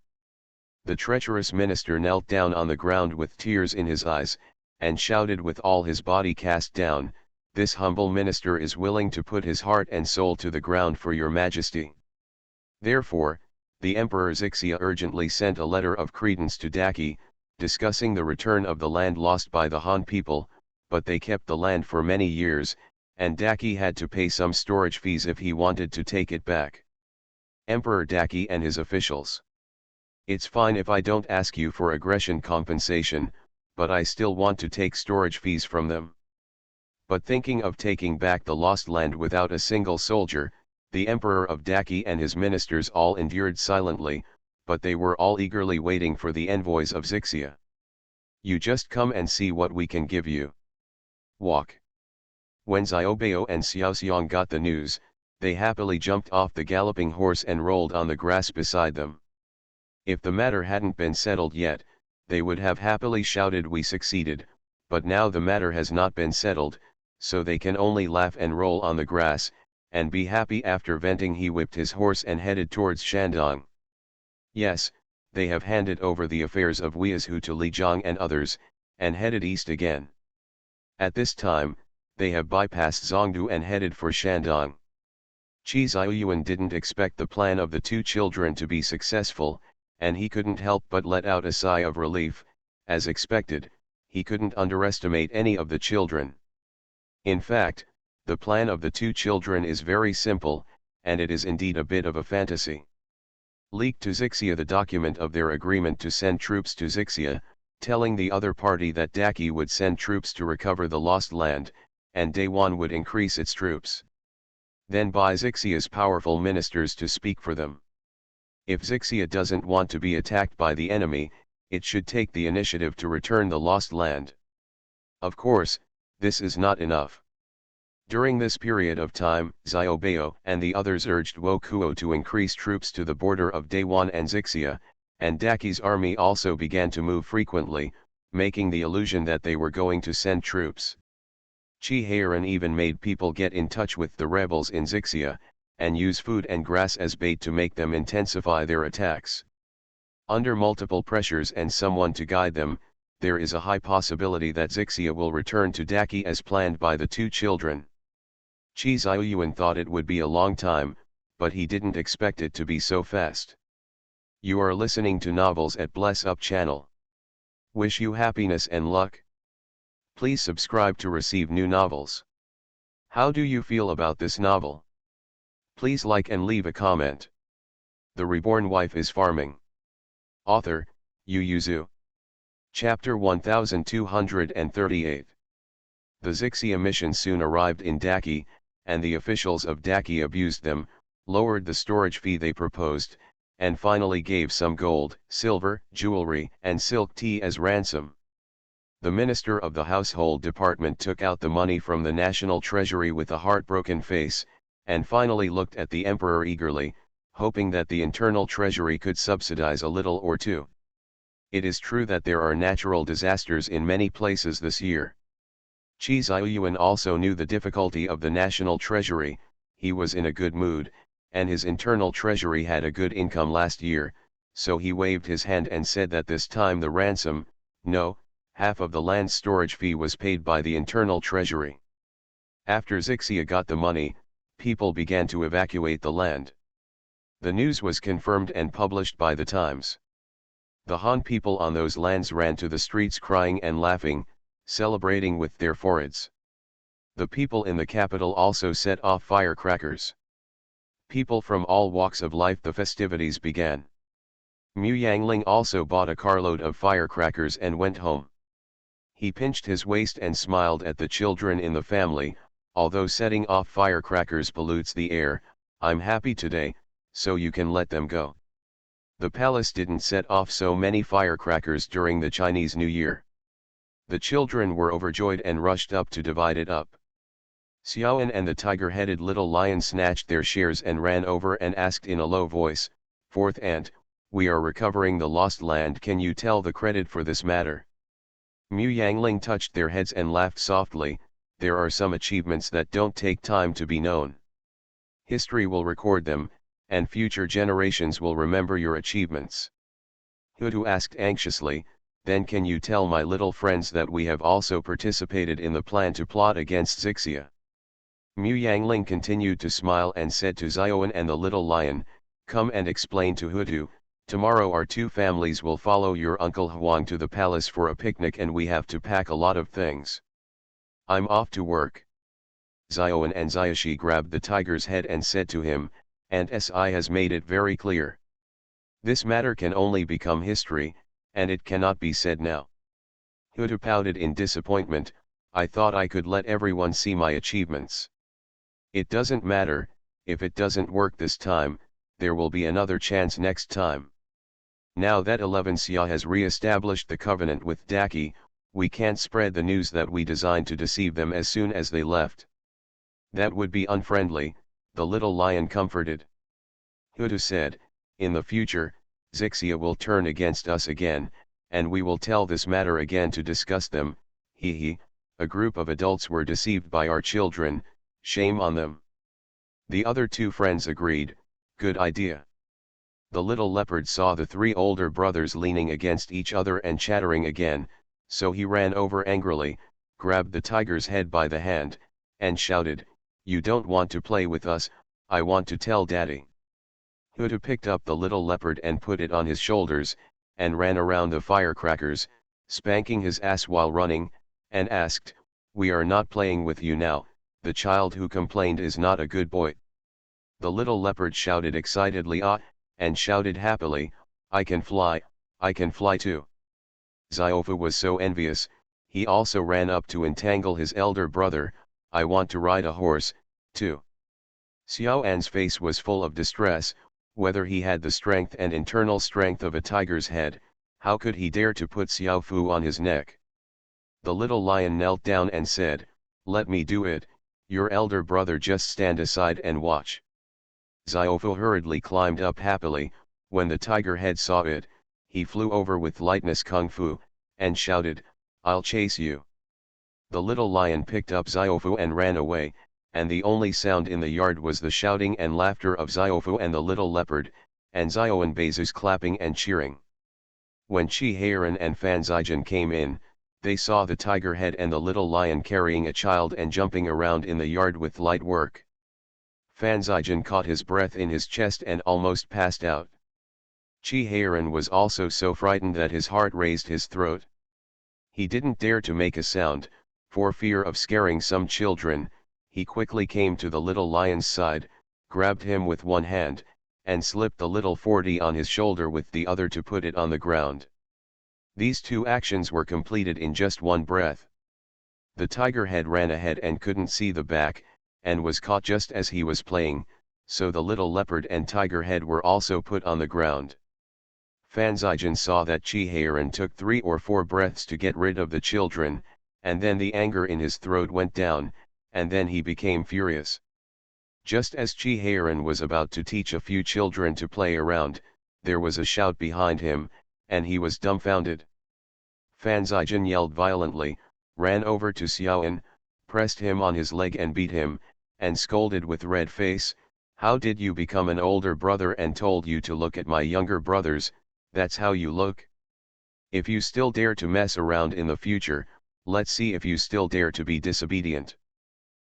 The treacherous minister knelt down on the ground with tears in his eyes, and shouted with all his body cast down, This humble minister is willing to put his heart and soul to the ground for your Majesty. Therefore, the Emperor Zixia urgently sent a letter of credence to Daki, discussing the return of the land lost by the Han people, but they kept the land for many years, and Daki had to pay some storage fees if he wanted to take it back. Emperor Daki and his officials. It's fine if I don't ask you for aggression compensation, but I still want to take storage fees from them. But thinking of taking back the lost land without a single soldier, the Emperor of Daki and his ministers all endured silently, but they were all eagerly waiting for the envoys of Zixia. You just come and see what we can give you. Walk. When Xiaobao and Xiaoxiang got the news, they happily jumped off the galloping horse and rolled on the grass beside them. If the matter hadn't been settled yet, they would have happily shouted we succeeded, but now the matter has not been settled, so they can only laugh and roll on the grass, and be happy. After venting, he whipped his horse and headed towards Shandong. Yes, they have handed over the affairs of Weizhu to Li Zhang and others, and headed east again. At this time, they have bypassed Zhongdu and headed for Shandong. Qi Ziyuan didn't expect the plan of the two children to be successful, and he couldn't help but let out a sigh of relief. As expected, he couldn't underestimate any of the children. In fact, the plan of the two children is very simple, and it is indeed a bit of a fantasy. Leaked to Zixia the document of their agreement to send troops to Zixia, telling the other party that Daki would send troops to recover the lost land, and Daywan would increase its troops. Then buy Zixia's powerful ministers to speak for them. If Zixia doesn't want to be attacked by the enemy, it should take the initiative to return the lost land. Of course, this is not enough. During this period of time, Xiaobao and the others urged Wokuo to increase troops to the border of Daywan and Zixia, and Daki's army also began to move frequently, making the illusion that they were going to send troops. Qi Heiran even made people get in touch with the rebels in Zixia, and use food and grass as bait to make them intensify their attacks. Under multiple pressures and someone to guide them, there is a high possibility that Zixia will return to Daki as planned by the two children. Qi Ziyuan thought it would be a long time, but he didn't expect it to be so fast. You are listening to Novels at Bless Up channel. Wish you happiness and luck. Please subscribe to receive new novels. How do you feel about this novel? Please like and leave a comment. The Reborn Wife is Farming. Author, Yu Yuzu. Chapter 1238. The Zixia mission soon arrived in Daki, and the officials of Daki abused them, lowered the storage fee they proposed, and finally gave some gold, silver, jewelry, and silk tea as ransom. The Minister of the Household Department took out the money from the national treasury with a heartbroken face, and finally looked at the emperor eagerly, hoping that the internal treasury could subsidize a little or two. It is true that there are natural disasters in many places this year. Qi Ziyuan also knew the difficulty of the national treasury. He was in a good mood, and his internal treasury had a good income last year, so he waved his hand and said that this time the ransom, no, half of the land storage fee was paid by the internal treasury. After Zixia got the money, people began to evacuate the land. The news was confirmed and published by the Times. The Han people on those lands ran to the streets crying and laughing, celebrating with their foreheads. The people in the capital also set off firecrackers. People from all walks of life, the festivities began. Mu Yangling also bought a carload of firecrackers and went home. He pinched his waist and smiled at the children in the family. Although setting off firecrackers pollutes the air, I'm happy today, so you can let them go. The palace didn't set off so many firecrackers during the Chinese New Year. The children were overjoyed and rushed up to divide it up. Xiaoan and the tiger-headed little lion snatched their shares and ran over and asked in a low voice, "Fourth aunt, we are recovering the lost land, can you tell the credit for this matter?" Mu Yangling touched their heads and laughed softly. There are some achievements that don't take time to be known. History will record them, and future generations will remember your achievements. Hudu asked anxiously, "Then can you tell my little friends that we have also participated in the plan to plot against Zixia?" Mu Yangling continued to smile and said to Xiaoan and the little lion, "Come and explain to Hudu. Tomorrow our two families will follow your uncle Huang to the palace for a picnic and we have to pack a lot of things. I'm off to work." Xiaoan and Xiaoshi grabbed the tiger's head and said to him, "Aunt Si has made it very clear. This matter can only become history, and it cannot be said now." Hudu pouted in disappointment, "I thought I could let everyone see my achievements." "It doesn't matter, if it doesn't work this time, there will be another chance next time. Now that 11 Xia has re-established the covenant with Daki, we can't spread the news that we designed to deceive them as soon as they left. That would be unfriendly," the little lion comforted. Hudu said, "In the future, Zixia will turn against us again, and we will tell this matter again to discuss them. He, a group of adults were deceived by our children, shame on them." The other two friends agreed, "Good idea." The little leopard saw the three older brothers leaning against each other and chattering again, so he ran over angrily, grabbed the tiger's head by the hand, and shouted, "You don't want to play with us, I want to tell Daddy." Hutu picked up the little leopard and put it on his shoulders, and ran around the firecrackers, spanking his ass while running, and asked, "We are not playing with you now, the child who complained is not a good boy." The little leopard shouted excitedly "Ah," and shouted happily, I can fly too." Ziofu was so envious, he also ran up to entangle his elder brother, "I want to ride a horse, too." Xiao An's face was full of distress. Whether he had the strength and internal strength of a tiger's head, how could he dare to put Xiao Fu on his neck? The little lion knelt down and said, "Let me do it, your elder brother just stand aside and watch." Xiaofu hurriedly climbed up happily. When the tiger head saw it, he flew over with lightness kung fu, and shouted, "I'll chase you." The little lion picked up Xiaofu and ran away, and the only sound in the yard was the shouting and laughter of Xiaofu and the little leopard, and Xiaoan Bezus clapping and cheering. When Chi Heiran and Fan Zijin came in, they saw the tiger head and the little lion carrying a child and jumping around in the yard with light work. Fan Zijin caught his breath in his chest and almost passed out. Chi Heiran was also so frightened that his heart raised his throat. He didn't dare to make a sound, for fear of scaring some children. He quickly came to the little lion's side, grabbed him with one hand, and slipped the little 40 on his shoulder with the other to put it on the ground. These two actions were completed in just one breath. The tiger head ran ahead and couldn't see the back, and was caught just as he was playing, so the little leopard and tiger head were also put on the ground. Fan Zijin saw that Chi Heiran took 3 or 4 breaths to get rid of the children, and then the anger in his throat went down, and then he became furious. Just as Chi Heiran was about to teach a few children to play around, there was a shout behind him, and he was dumbfounded. Fan Zijin yelled violently, ran over to Xiaoan, pressed him on his leg and beat him, and scolded with red face, "How did you become an older brother and told you to look at my younger brothers? That's how you look? If you still dare to mess around in the future, let's see if you still dare to be disobedient."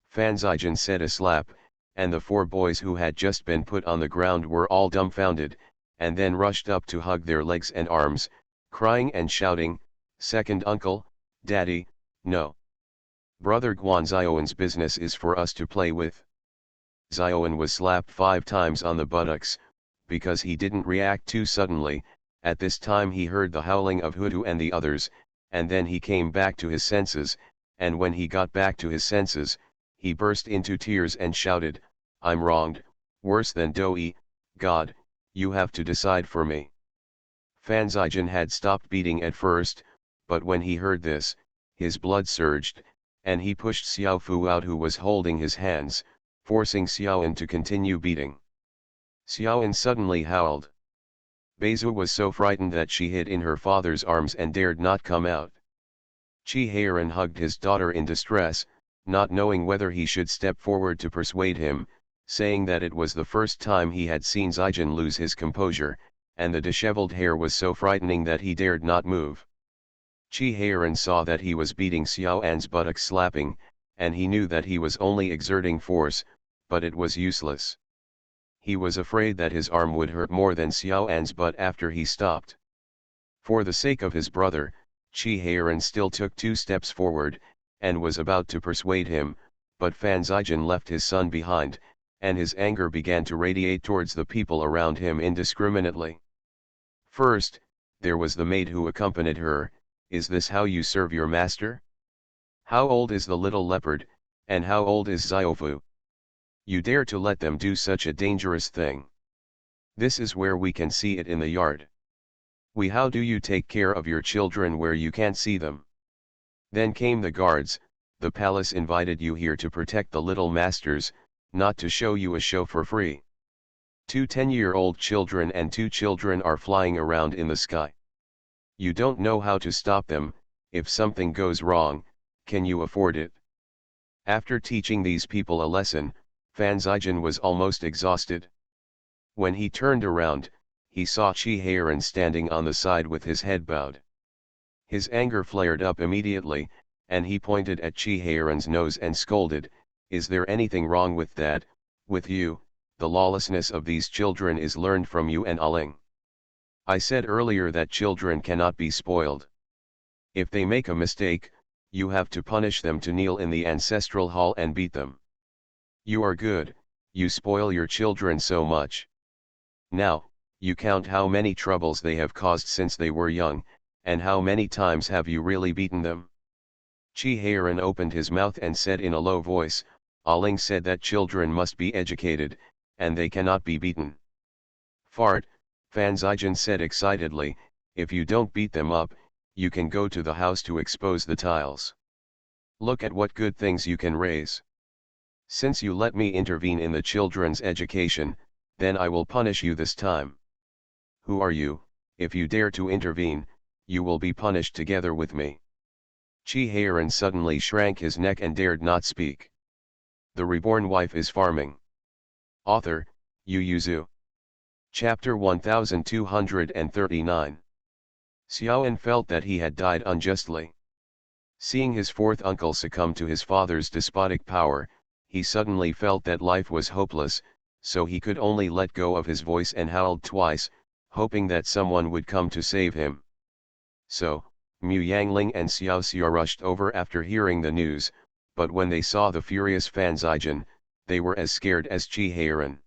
Fan Zijin said a slap, and the 4 boys who had just been put on the ground were all dumbfounded, and then rushed up to hug their legs and arms, crying and shouting, "Second uncle, Daddy, no. Brother Guan Zioan's business is for us to play with." Zioan was slapped 5 times on the buttocks, because he didn't react too suddenly. At this time he heard the howling of Hutu and the others, and then he came back to his senses, and when he got back to his senses, he burst into tears and shouted, "I'm wronged, worse than Doi, God, you have to decide for me." Fan Zijin had stopped beating at first, but when he heard this, his blood surged, and he pushed Xiao Fu out who was holding his hands, forcing Xiaoan to continue beating. Xiaoan suddenly howled. Beizu was so frightened that she hid in her father's arms and dared not come out. Chi Heiran hugged his daughter in distress, not knowing whether he should step forward to persuade him, saying that it was the first time he had seen Zijin lose his composure, and the disheveled hair was so frightening that he dared not move. Chi Heiran saw that he was beating Xiao An's buttocks slapping, and he knew that he was only exerting force, but it was useless. He was afraid that his arm would hurt more than Xiao An's butt after he stopped. For the sake of his brother, Chi Heiran still took 2 steps forward, and was about to persuade him, but Fan Zijin left his son behind, and his anger began to radiate towards the people around him indiscriminately. First, there was the maid who accompanied her. "Is this how you serve your master? How old is the little leopard, and how old is Xiaofu? You dare to let them do such a dangerous thing? This is where we can see it in the yard. How do you take care of your children where you can't see them?" Then came the guards. "The palace invited you here to protect the little masters, not to show you a show for free. 2 10-year-old children and 2 children are flying around in the sky. You don't know how to stop them. If something goes wrong, can you afford it?" After teaching these people a lesson, Fan Zijin was almost exhausted. When he turned around, he saw Chi Heiran standing on the side with his head bowed. His anger flared up immediately, and he pointed at Chi Heiran's nose and scolded, Is there anything wrong with that? With you, the lawlessness of these children is learned from you and Aling. I said earlier that children cannot be spoiled. If they make a mistake, you have to punish them to kneel in the ancestral hall and beat them. You are good, you spoil your children so much. Now, you count how many troubles they have caused since they were young, and how many times have you really beaten them? Chi-Heiran opened his mouth and said in a low voice, Aling said that children must be educated, and they cannot be beaten. Fart, Fan Zijan said excitedly, if you don't beat them up, you can go to the house to expose the tiles. Look at what good things you can raise. Since you let me intervene in the children's education, then I will punish you this time. Who are you? If you dare to intervene, you will be punished together with me. Chi-Heiran suddenly shrank his neck and dared not speak. The Reborn Wife is Farming. Author, Yu Yuzu. Chapter 1239. Xiaoan felt that he had died unjustly. Seeing his fourth uncle succumb to his father's despotic power, he suddenly felt that life was hopeless, so he could only let go of his voice and howled twice, hoping that someone would come to save him. So, Mu Yangling and Xiao Xia rushed over after hearing the news, but when they saw the furious Fan Zijan, they were as scared as Chi-Heiran.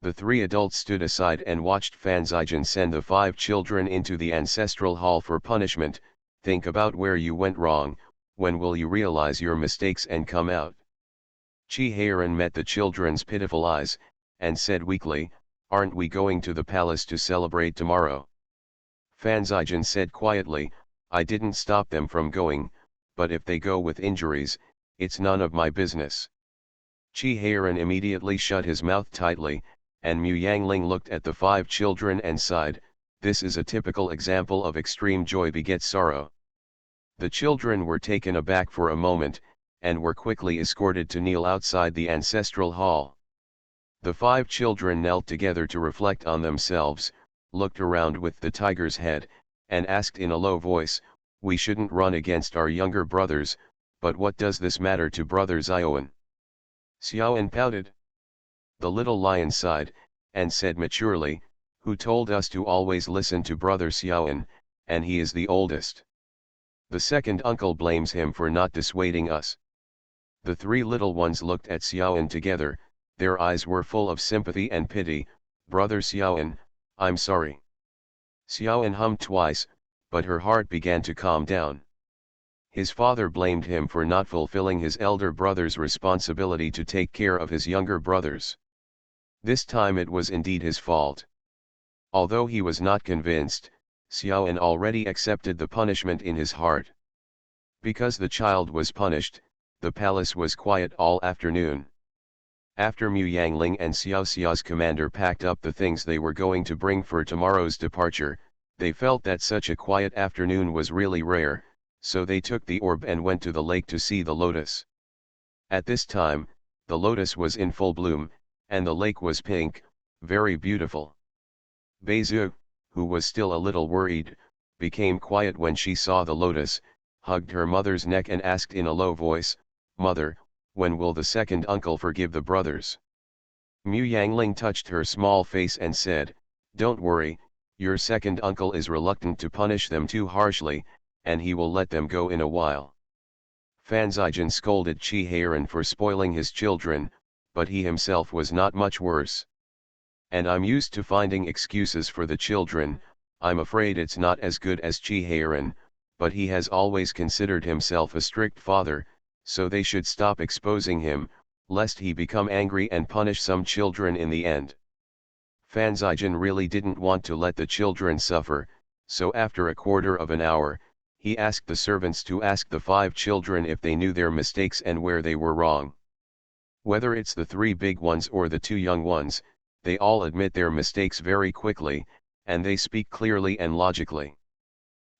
The three adults stood aside and watched Fan Zijan send the 5 children into the ancestral hall for punishment. Think about where you went wrong, when will you realize your mistakes and come out? Chi-Heiran met the children's pitiful eyes, and said weakly, aren't we going to the palace to celebrate tomorrow? Fan Zijan said quietly, I didn't stop them from going, but if they go with injuries, it's none of my business. Chi-Heiran immediately shut his mouth tightly, and Mu Yangling looked at the 5 children and sighed, this is a typical example of extreme joy begets sorrow. The children were taken aback for a moment, and were quickly escorted to kneel outside the ancestral hall. The 5 children knelt together to reflect on themselves, looked around with the tiger's head, and asked in a low voice, we shouldn't run against our younger brothers, but what does this matter to brother Xiaoan? Xiaoan pouted. The little lion sighed, and said maturely, who told us to always listen to brother Xiaoan, and he is the oldest. The second uncle blames him for not dissuading us. The 3 little ones looked at Xiaoan together, their eyes were full of sympathy and pity, brother Xiaoan, I'm sorry. Xiaoan hummed twice, but her heart began to calm down. His father blamed him for not fulfilling his elder brother's responsibility to take care of his younger brothers. This time it was indeed his fault. Although he was not convinced, Xiaoan already accepted the punishment in his heart. Because the child was punished, the palace was quiet all afternoon. After Mu Yangling and Xiao Xia's commander packed up the things they were going to bring for tomorrow's departure, they felt that such a quiet afternoon was really rare, so they took the orb and went to the lake to see the lotus. At this time, the lotus was in full bloom, and the lake was pink, very beautiful. Beizu, who was still a little worried, became quiet when she saw the lotus, hugged her mother's neck and asked in a low voice, Mother, when will the second uncle forgive the brothers? Mu Yangling touched her small face and said, don't worry, your second uncle is reluctant to punish them too harshly, and he will let them go in a while. Fan Zijan scolded Chi-Heiran for spoiling his children, but he himself was not much worse. And I'm used to finding excuses for the children, I'm afraid it's not as good as Chi-Heiran, but he has always considered himself a strict father, so they should stop exposing him, lest he become angry and punish some children in the end. Fan Zijan really didn't want to let the children suffer, so after a quarter of an hour, he asked the servants to ask the 5 children if they knew their mistakes and where they were wrong. Whether it's the 3 big ones or the 2 young ones, they all admit their mistakes very quickly, and they speak clearly and logically.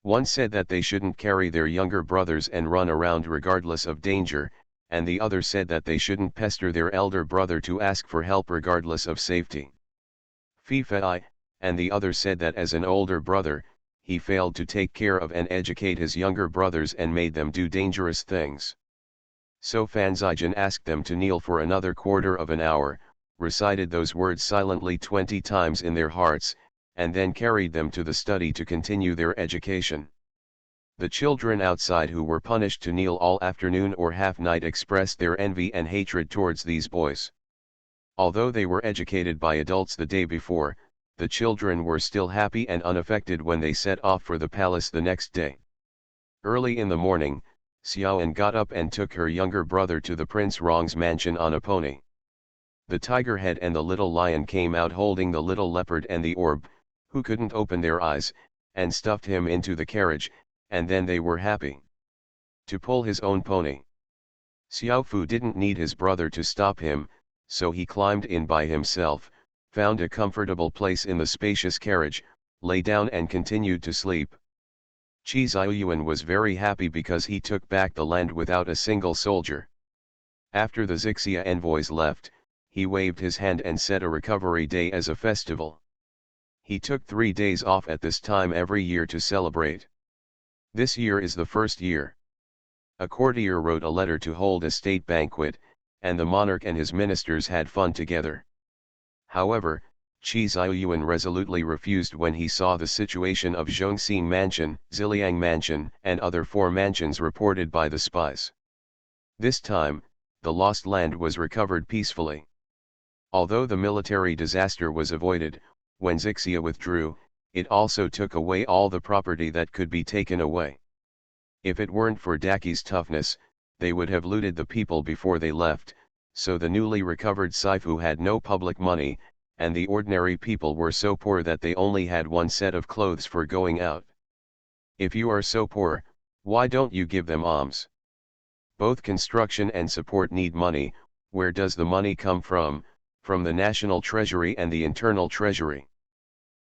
One said that they shouldn't carry their younger brothers and run around regardless of danger, and the other said that they shouldn't pester their elder brother to ask for help regardless of safety. Fifei, and the other said that as an older brother, he failed to take care of and educate his younger brothers and made them do dangerous things. So Fanzijin asked them to kneel for another quarter of an hour, recited those words silently 20 times in their hearts, and then carried them to the study to continue their education. The children outside who were punished to kneel all afternoon or half night expressed their envy and hatred towards these boys. Although they were educated by adults the day before, the children were still happy and unaffected when they set off for the palace the next day. Early in the morning, Xiaoan got up and took her younger brother to the Prince Rong's mansion on a pony. The tiger head and the little lion came out holding the little leopard and the orb, who couldn't open their eyes, and stuffed him into the carriage, and then they were happy to pull his own pony. Xiaofu didn't need his brother to stop him, so he climbed in by himself, found a comfortable place in the spacious carriage, lay down and continued to sleep. Qi Xiaoyuan was very happy because he took back the land without a single soldier. After the Xixia envoys left, he waved his hand and set a recovery day as a festival. He took 3 days off at this time every year to celebrate. This year is the first year. A courtier wrote a letter to hold a state banquet, and the monarch and his ministers had fun together. However, Qi Xiaoyuan resolutely refused when he saw the situation of Zhongxing Mansion, Ziliang Mansion, and other 4 mansions reported by the spies. This time, the lost land was recovered peacefully. Although the military disaster was avoided, when Xixia withdrew, it also took away all the property that could be taken away. If it weren't for Daki's toughness, they would have looted the people before they left, so the newly recovered Sci-Fi had no public money, and the ordinary people were so poor that they only had 1 set of clothes for going out. If you are so poor, why don't you give them alms? Both construction and support need money. Where does the money come from? From the national treasury and the internal treasury.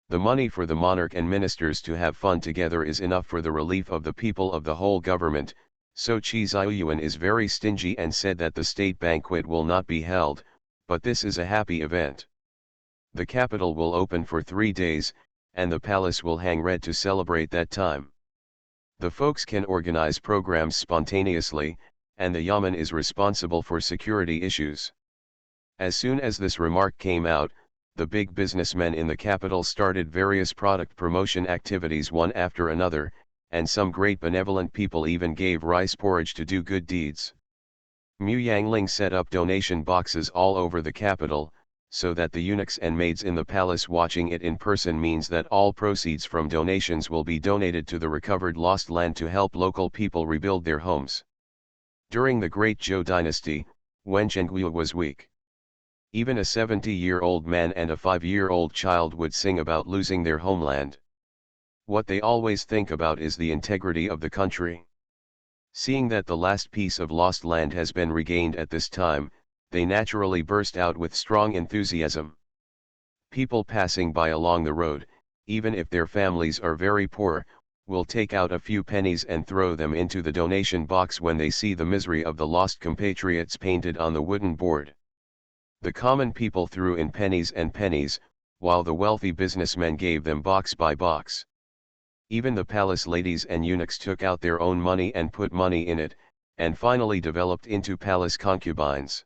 The money for the monarch and ministers to have fun together is enough for the relief of the people of the whole government, so Qi Xiaoyuan is very stingy and said that the state banquet will not be held, but this is a happy event. The capital will open for 3 days, and the palace will hang red to celebrate that time. The folks can organize programs spontaneously, and the Yamen is responsible for security issues. As soon as this remark came out, the big businessmen in the capital started various product promotion activities one after another, and some great benevolent people even gave rice porridge to do good deeds. Mu Yangling set up donation boxes all over the capital, so that the eunuchs and maids in the palace watching it in person means that all proceeds from donations will be donated to the recovered lost land to help local people rebuild their homes. During the Great Zhou dynasty, when Zhengui was weak, even a 70-year-old man and a 5-year-old child would sing about losing their homeland. What they always think about is the integrity of the country. Seeing that the last piece of lost land has been regained at this time, they naturally burst out with strong enthusiasm. People passing by along the road, even if their families are very poor, will take out a few pennies and throw them into the donation box when they see the misery of the lost compatriots painted on the wooden board. The common people threw in pennies and pennies, while the wealthy businessmen gave them box by box. Even the palace ladies and eunuchs took out their own money and put money in it, and finally developed into palace concubines.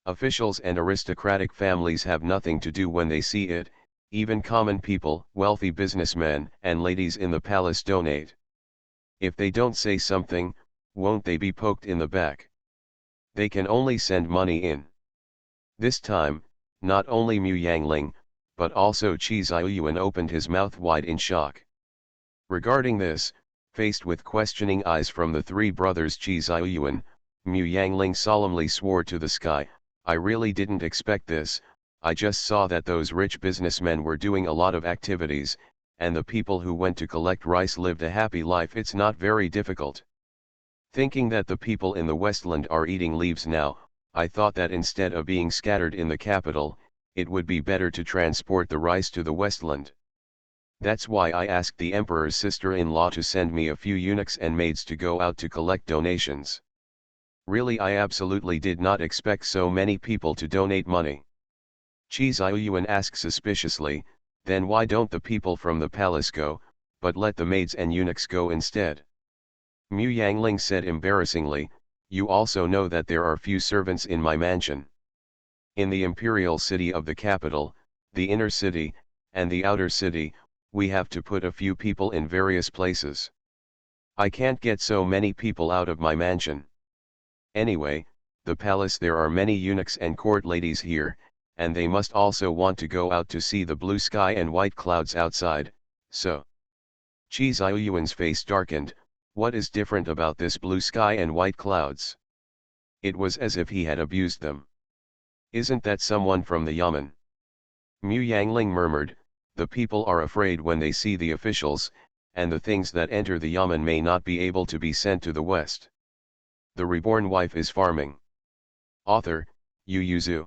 Officials and aristocratic families have nothing to do when they see it. Even common people, wealthy businessmen, and ladies in the palace donate. If they don't say something, won't they be poked in the back? They can only send money in. This time, not only Mu Yangling, but also Qi Xiaoyuan opened his mouth wide in shock. Regarding this, faced with questioning eyes from the 3 brothers Qi Xiaoyuan, Mu Yangling solemnly swore to the sky, "I really didn't expect this. I just saw that those rich businessmen were doing a lot of activities, and the people who went to collect rice lived a happy life. It's not very difficult. Thinking that the people in the Westland are eating leaves now, I thought that instead of being scattered in the capital, it would be better to transport the rice to the Westland. That's why I asked the emperor's sister-in-law to send me a few eunuchs and maids to go out to collect donations. Really, I absolutely did not expect so many people to donate money." Qi Xiaoyuan asked suspiciously, "Then why don't the people from the palace go, but let the maids and eunuchs go instead?" Mu Yangling said embarrassingly, You also know that there are few servants in my mansion. In the imperial city of the capital, the inner city, and the outer city, we have to put a few people in various places. I can't get so many people out of my mansion. Anyway, the palace, there are many eunuchs and court ladies here, and they must also want to go out to see the blue sky and white clouds outside, so. Chi Xiuyuan's face darkened. What is different about this blue sky and white clouds? It was as if he had abused them. Isn't that someone from the Yamen? Mu Yangling murmured, the people are afraid when they see the officials, and the things that enter the Yamen may not be able to be sent to the west. The reborn wife is farming. Author, Yu Yuzu.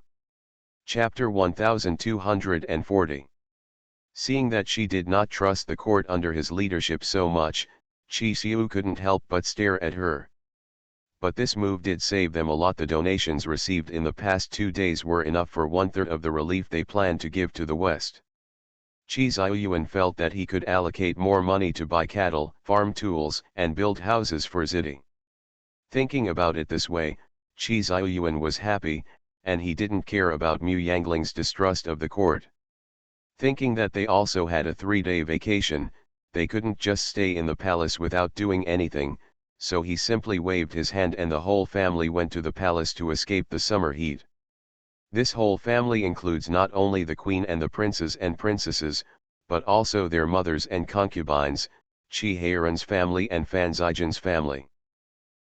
Chapter 1240. Seeing that she did not trust the court under his leadership so much, Chi Xiu couldn't help but stare at her. But this move did save them a lot. The donations received in the past 2 days were enough for 1/3 of the relief they planned to give to the West. Chi Xiuyuan felt that he could allocate more money to buy cattle, farm tools, and build houses for Ziti. Thinking about it this way, Chi Xiuyuan was happy, and he didn't care about Mu Yangling's distrust of the court. Thinking that they also had a 3-day vacation, they couldn't just stay in the palace without doing anything, so he simply waved his hand and the whole family went to the palace to escape the summer heat. This whole family includes not only the queen and the princes and princesses, but also their mothers and concubines, Chi Heiran's family and Fan Zijian's family.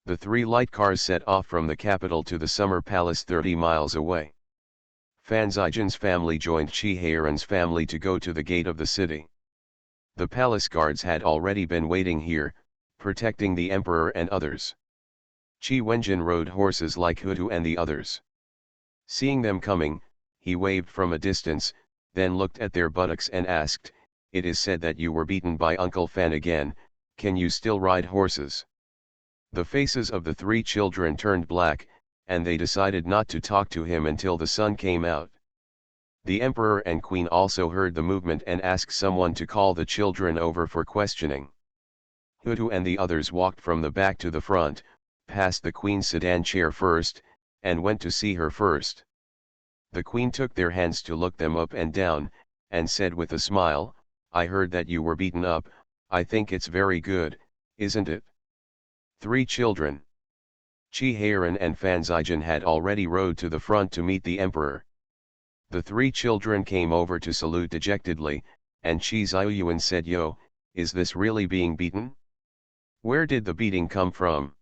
The 3 light cars set off from the capital to the summer palace 30 miles away. Fan Zijian's family joined Chi Heiran's family to go to the gate of the city. The palace guards had already been waiting here, protecting the emperor and others. Chi Wenjin rode horses like Hutu and the others. Seeing them coming, he waved from a distance, then looked at their buttocks and asked, "It is said that you were beaten by Uncle Fan again, can you still ride horses?" The faces of the 3 children turned black, and they decided not to talk to him until the sun came out. The emperor and queen also heard the movement and asked someone to call the children over for questioning. Hutu and the others walked from the back to the front, past the queen's sedan chair first, and went to see her first. The queen took their hands to look them up and down, and said with a smile, "I heard that you were beaten up, I think it's very good, isn't it?" 3 children. Chi Heiran and Fan Zijian had already rode to the front to meet the emperor. The 3 children came over to salute dejectedly, and Chi Xiuyuan said, "Yo, is this really being beaten? Where did the beating come from?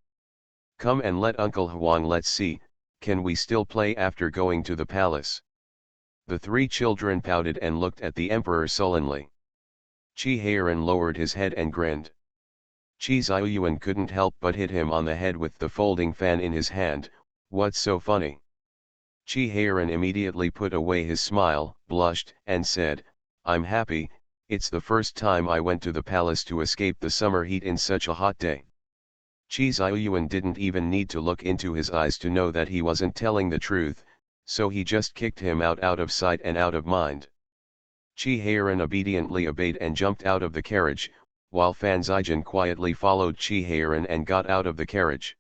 Come and let Uncle Huang, let's see, can we still play after going to the palace?" The 3 children pouted and looked at the emperor sullenly. Chi Heiran lowered his head and grinned. Chi Xiuyuan couldn't help but hit him on the head with the folding fan in his hand. "What's so funny?" Chi Heiran immediately put away his smile, blushed, and said, "I'm happy, it's the first time I went to the palace to escape the summer heat in such a hot day." Chi Xiuyuan didn't even need to look into his eyes to know that he wasn't telling the truth, so he just kicked him out of sight and out of mind. Chi Heiran obediently obeyed and jumped out of the carriage, while Fan Zijian quietly followed Chi Heiran and got out of the carriage.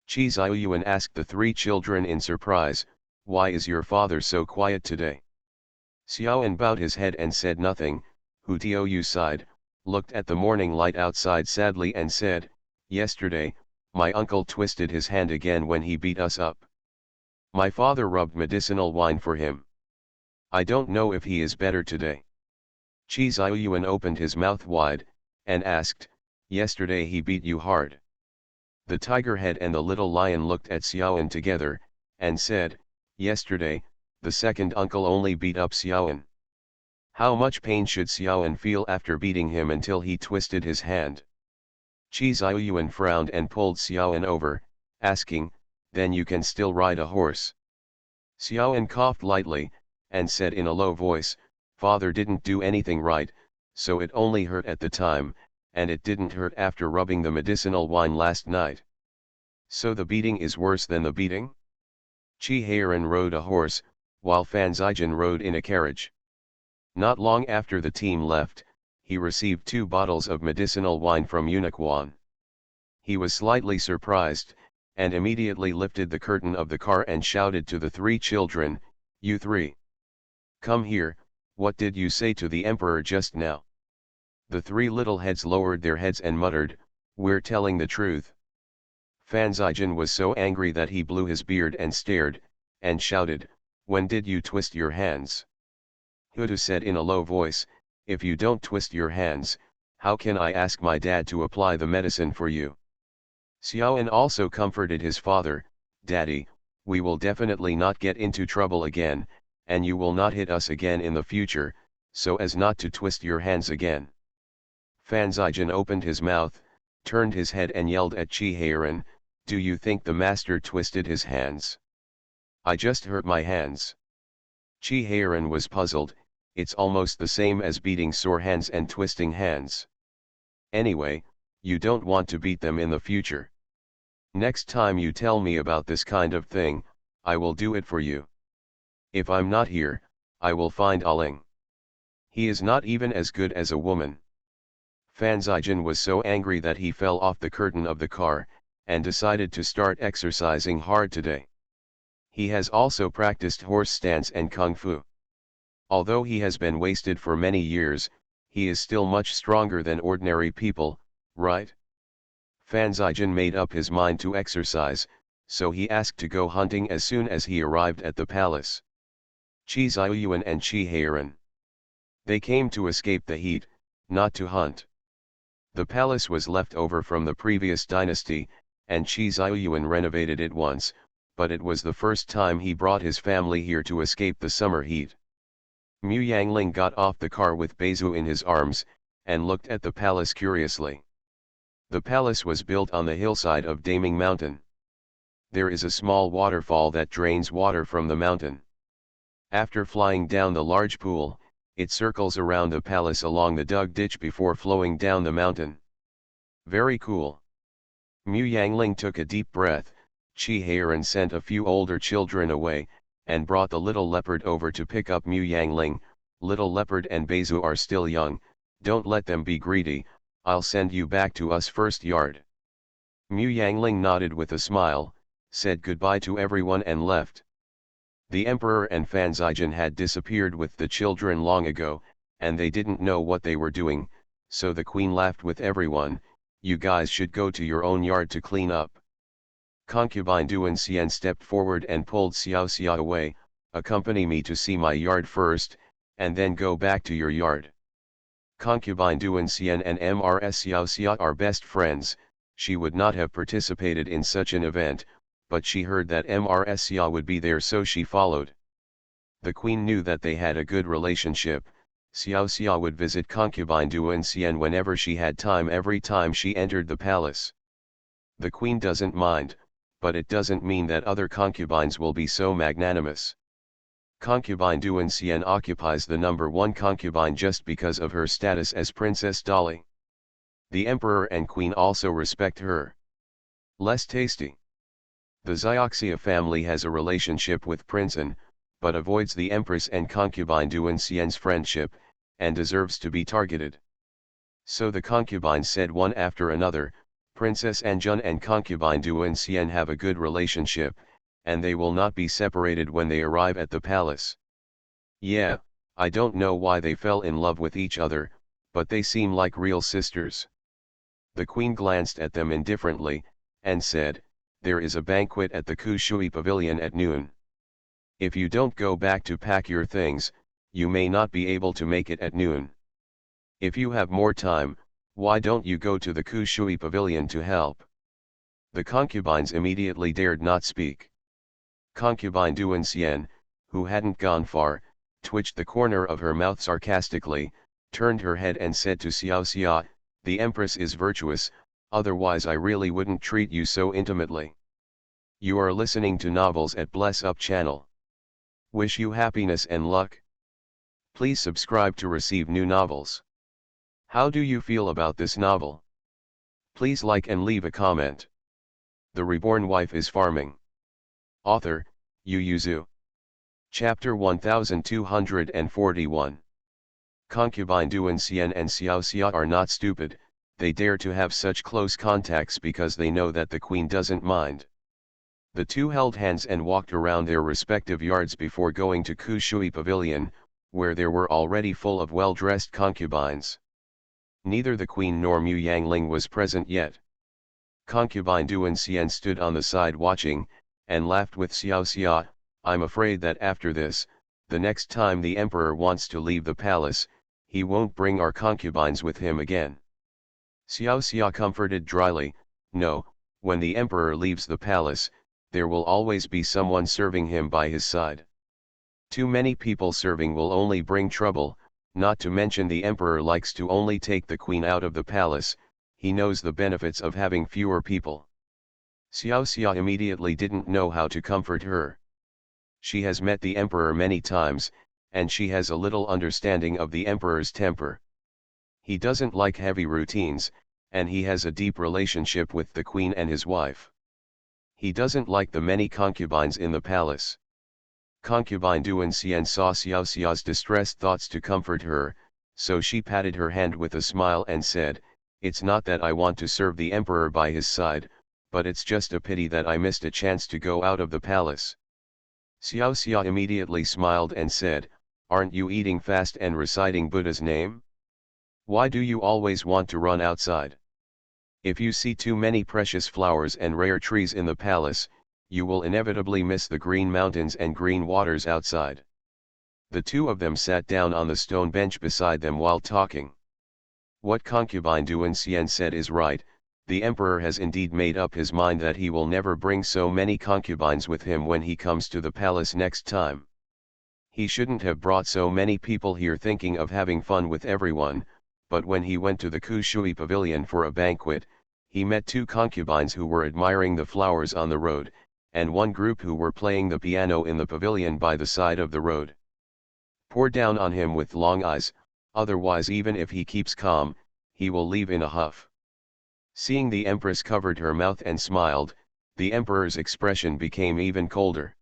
Chi Xiuyuan asked the 3 children in surprise, "Why is your father so quiet today?" Xiaoan bowed his head and said nothing. Hu Tiou sighed, looked at the morning light outside sadly and said, "Yesterday, my uncle twisted his hand again when he beat us up. My father rubbed medicinal wine for him. I don't know if he is better today." Chi Xiuyuan opened his mouth wide, and asked, "Yesterday he beat you hard?" The tiger head and the little lion looked at Xiaoan together, and said, "Yesterday, the second uncle only beat up Xiaoan." How much pain should Xiaoan feel after beating him until he twisted his hand? Chi Xiuyuan frowned and pulled Xiaoan over, asking, "Then you can still ride a horse?" Xiaoan coughed lightly, and said in a low voice, "Father didn't do anything right, so it only hurt at the time, and it didn't hurt after rubbing the medicinal wine last night." "So the beating is worse than the beating?" Chi Heiran rode a horse, while Fan Zijian rode in a carriage. Not long after the team left, he received 2 bottles of medicinal wine from Eunuch Wan. He was slightly surprised, and immediately lifted the curtain of the car and shouted to the three children, "You three! Come here, what did you say to the emperor just now?" The three little heads lowered their heads and muttered, "We're telling the truth." Fanzigen was so angry that he blew his beard and stared, and shouted, "When did you twist your hands?" Hudu said in a low voice, "If you don't twist your hands, how can I ask my dad to apply the medicine for you?" Xiaoan also comforted his father, "Daddy, we will definitely not get into trouble again, and you will not hit us again in the future, so as not to twist your hands again." Fanzigen opened his mouth, turned his head and yelled at Chi-Heiran, "Do you think the master twisted his hands? I just hurt my hands." Chi-Heiran was puzzled. It's almost the same as beating sore hands and twisting hands. Anyway, you don't want to beat them in the future. Next time you tell me about this kind of thing, I will do it for you. If I'm not here, I will find Aling. He is not even as good as a woman. Fanzigen was so angry that he fell off the curtain of the car, and decided to start exercising hard today. He has also practiced horse stance and kung fu. Although he has been wasted for many years, he is still much stronger than ordinary people, right? Fanzigen made up his mind to exercise, so he asked to go hunting as soon as he arrived at the palace. Chi Ziyuan and Chi-Heiran. They came to escape the heat, not to hunt. The palace was left over from the previous dynasty, and Chi Ziyuan renovated it once, but it was the first time he brought his family here to escape the summer heat. Mu Yangling got off the car with Beizu in his arms, and looked at the palace curiously. The palace was built on the hillside of Daming Mountain. There is a small waterfall that drains water from the mountain. After flying down the large pool, it circles around the palace along the dug ditch before flowing down the mountain. Very cool. Mu Yangling took a deep breath. Chi-Heiran sent a few older children away, and brought the little leopard over to pick up Mu Yangling. "Little leopard and Beizu are still young, don't let them be greedy, I'll send you back to us first yard." Mu Yangling nodded with a smile, said goodbye to everyone and left. The emperor and Fanzigen had disappeared with the children long ago, and they didn't know what they were doing, so the queen laughed with everyone, "You guys should go to your own yard to clean up." Concubine Duan Xian stepped forward and pulled Xiao Xia away, "Accompany me to see my yard first, and then go back to your yard." Concubine Duan Xian and Mrs Xiao Xia are best friends. She would not have participated in such an event, but she heard that Mrs Xia would be there, so she followed. The queen knew that they had a good relationship. Xiao Xia would visit concubine Duan Xian whenever she had time, every time she entered the palace. The queen doesn't mind, but it doesn't mean that other concubines will be so magnanimous. Concubine Duan Xian occupies the number one concubine just because of her status as Princess Dolly. The emperor and queen also respect her. Less tasty. The Xioxia family has a relationship with Princeton, but avoids the empress and concubine Duan Xian's friendship, and deserves to be targeted. So the concubines said one after another, "Princess Anjun and concubine Duan Xian have a good relationship, and they will not be separated when they arrive at the palace." Yeah, I don't know why they fell in love with each other, but they seem like real sisters. The queen glanced at them indifferently, and said, "There is a banquet at the Kushui Pavilion at noon. If you don't go back to pack your things, you may not be able to make it at noon. If you have more time, why don't you go to the Kushui Pavilion to help?" The concubines immediately dared not speak. Concubine Duan Xian, who hadn't gone far, twitched the corner of her mouth sarcastically, turned her head and said to Xiao Xia, "The empress is virtuous, otherwise I really wouldn't treat you so intimately." You are listening to Novels at Bless Up channel. Wish you happiness and luck. Please subscribe to receive new novels. How do you feel about this novel? Please like and leave a comment. The Reborn Wife is Farming. Author, Yu Yuzu. Chapter 1241. Concubine Duan Xian and Xiao Xia are not stupid, they dare to have such close contacts because they know that the queen doesn't mind. The two held hands and walked around their respective yards before going to Kushui Pavilion, where there were already full of well-dressed concubines. Neither the queen nor Mu Yangling was present yet. Concubine Duan Xian stood on the side watching, and laughed with Xiao Xia. I'm afraid that after this, the next time the emperor wants to leave the palace, he won't bring our concubines with him again. Xiao Xia comforted dryly, no, when the emperor leaves the palace, there will always be someone serving him by his side. Too many people serving will only bring trouble, not to mention the emperor likes to only take the queen out of the palace, he knows the benefits of having fewer people. Xiao Xia immediately didn't know how to comfort her. She has met the emperor many times, and she has a little understanding of the emperor's temper. He doesn't like heavy routines, and he has a deep relationship with the queen and his wife. He doesn't like the many concubines in the palace. Concubine Duan Xian saw Xiao Xia's distressed thoughts to comfort her, so she patted her hand with a smile and said, "It's not that I want to serve the emperor by his side, but it's just a pity that I missed a chance to go out of the palace." Xiao Xia immediately smiled and said, "Aren't you eating fast and reciting Buddha's name? Why do you always want to run outside? If you see too many precious flowers and rare trees in the palace, you will inevitably miss the green mountains and green waters outside." The two of them sat down on the stone bench beside them while talking. What concubine Duan Xian said is right, the emperor has indeed made up his mind that he will never bring so many concubines with him when he comes to the palace next time. He shouldn't have brought so many people here thinking of having fun with everyone, but when he went to the Kushui Pavilion for a banquet, he met two concubines who were admiring the flowers on the road, and one group who were playing the piano in the pavilion by the side of the road. Pour down on him with long eyes, otherwise even if he keeps calm, he will leave in a huff. Seeing the empress covered her mouth and smiled, the emperor's expression became even colder.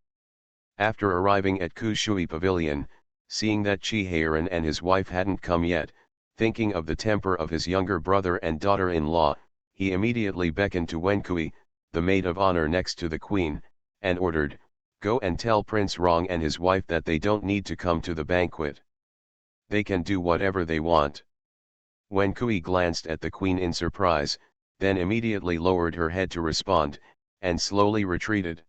After arriving at Kushui Pavilion, seeing that Chi Heiran and his wife hadn't come yet, thinking of the temper of his younger brother and daughter-in-law, he immediately beckoned to Wenkui, the maid of honor next to the queen, and ordered, "Go and tell Prince Rong and his wife that they don't need to come to the banquet. They can do whatever they want." Wenkui glanced at the queen in surprise, then immediately lowered her head to respond, and slowly retreated.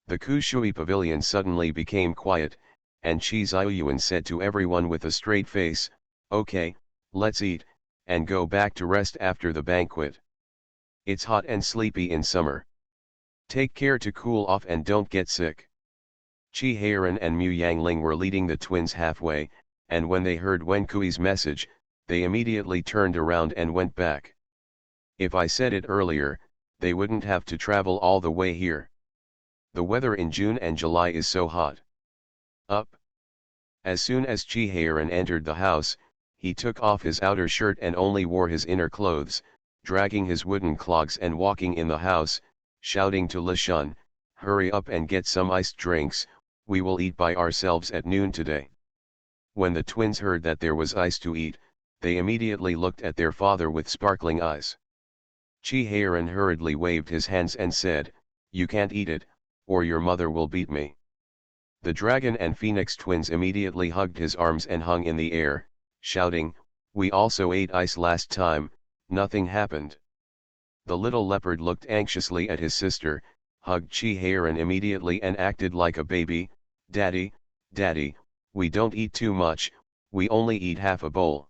The Kushui Pavilion suddenly became quiet, and Chi Ziyuan said to everyone with a straight face, "Okay, let's eat, and go back to rest after the banquet. It's hot and sleepy in summer. Take care to cool off and don't get sick." Chi Heiran and Mu Yangling were leading the twins halfway, and when they heard Wenkui's message, they immediately turned around and went back. If I said it earlier, they wouldn't have to travel all the way here. The weather in June and July is so hot. Up. As soon as Chi Heiran entered the house, he took off his outer shirt and only wore his inner clothes, dragging his wooden clogs and walking in the house, shouting to Li Shun, "Hurry up and get some iced drinks, we will eat by ourselves at noon today." When the twins heard that there was ice to eat, they immediately looked at their father with sparkling eyes. Chi Heiran hurriedly waved his hands and said, "You can't eat it, or your mother will beat me." The dragon and phoenix twins immediately hugged his arms and hung in the air, shouting, "We also ate ice last time, nothing happened." The little leopard looked anxiously at his sister, hugged Chi Heiran immediately and acted like a baby, "Daddy, Daddy, we don't eat too much, we only eat half a bowl.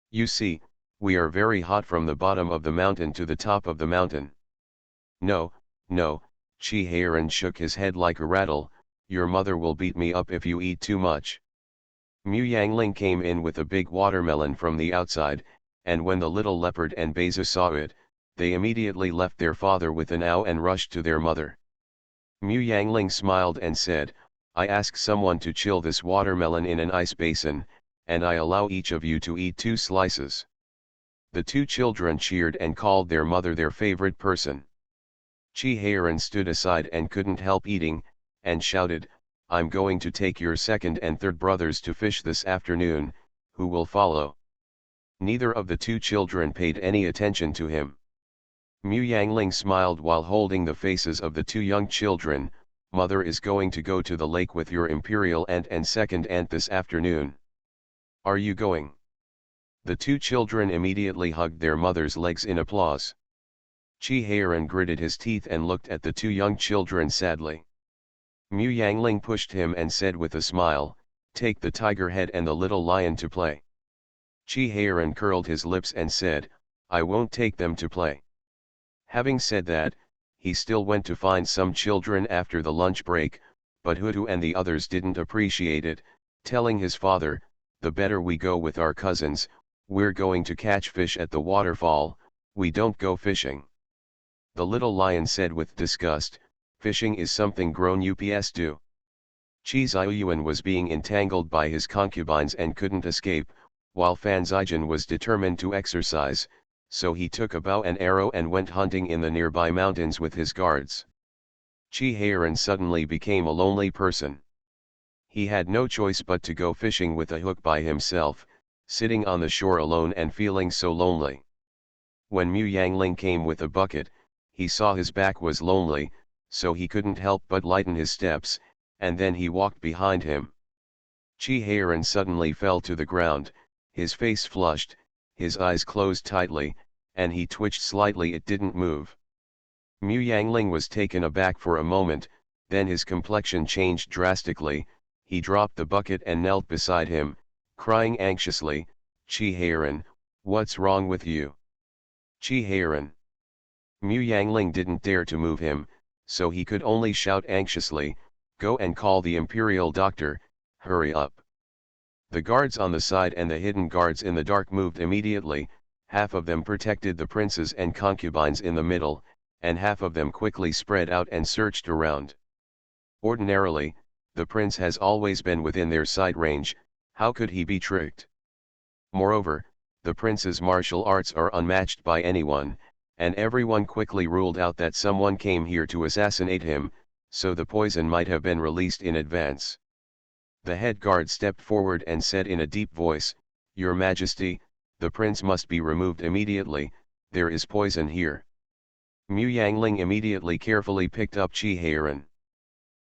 You see, we are very hot from the bottom of the mountain to the top of the mountain." "No, no," Chi Heiran shook his head like a rattle, "your mother will beat me up if you eat too much." Mu Yangling came in with a big watermelon from the outside, and when the little leopard and Beza saw it, they immediately left their father with an ow and rushed to their mother. Mu Yangling smiled and said, "I ask someone to chill this watermelon in an ice basin, and I allow each of you to eat 2 slices." The two children cheered and called their mother their favorite person. Chi Heiran stood aside and couldn't help eating, and shouted, "I'm going to take your second and third brothers to fish this afternoon, who will follow?" Neither of the two children paid any attention to him. Mu Yangling smiled while holding the faces of the two young children. Mother is going to go to the lake with your imperial aunt and second aunt this afternoon. Are you going? The two children immediately hugged their mother's legs in applause. Chi Heiran gritted his teeth and looked at the two young children sadly. Mu Yangling pushed him and said with a smile, "Take the tiger head and the little lion to play." Chi Heiran curled his lips and said, "I won't take them to play." Having said that, he still went to find some children after the lunch break, but Hutu and the others didn't appreciate it, telling his father, "The better we go with our cousins, we're going to catch fish at the waterfall, we don't go fishing." The little lion said with disgust, "Fishing is something grown-ups do." Chi Ziyuan was being entangled by his concubines and couldn't escape, while Fan Zijin was determined to exercise, so he took a bow and arrow and went hunting in the nearby mountains with his guards. Chi Heiran suddenly became a lonely person. He had no choice but to go fishing with a hook by himself, sitting on the shore alone and feeling so lonely. When Mu Yangling came with a bucket, he saw his back was lonely, so he couldn't help but lighten his steps, and then he walked behind him. Chi Heiran suddenly fell to the ground, his face flushed, his eyes closed tightly, and he twitched slightly. It didn't move. Mu Yangling was taken aback for a moment, then his complexion changed drastically, he dropped the bucket and knelt beside him, crying anxiously, "Chi Heiran, what's wrong with you? Chi Heiran." Mu Yangling didn't dare to move him, so he could only shout anxiously, "Go and call the imperial doctor, hurry up." The guards on the side and the hidden guards in the dark moved immediately, half of them protected the princes and concubines in the middle, and half of them quickly spread out and searched around. Ordinarily, the prince has always been within their sight range, how could he be tricked? Moreover, the prince's martial arts are unmatched by anyone, and everyone quickly ruled out that someone came here to assassinate him, so the poison might have been released in advance. The head guard stepped forward and said in a deep voice, "Your Majesty, the prince must be removed immediately, there is poison here." Mu Yangling immediately carefully picked up Chi Heiran.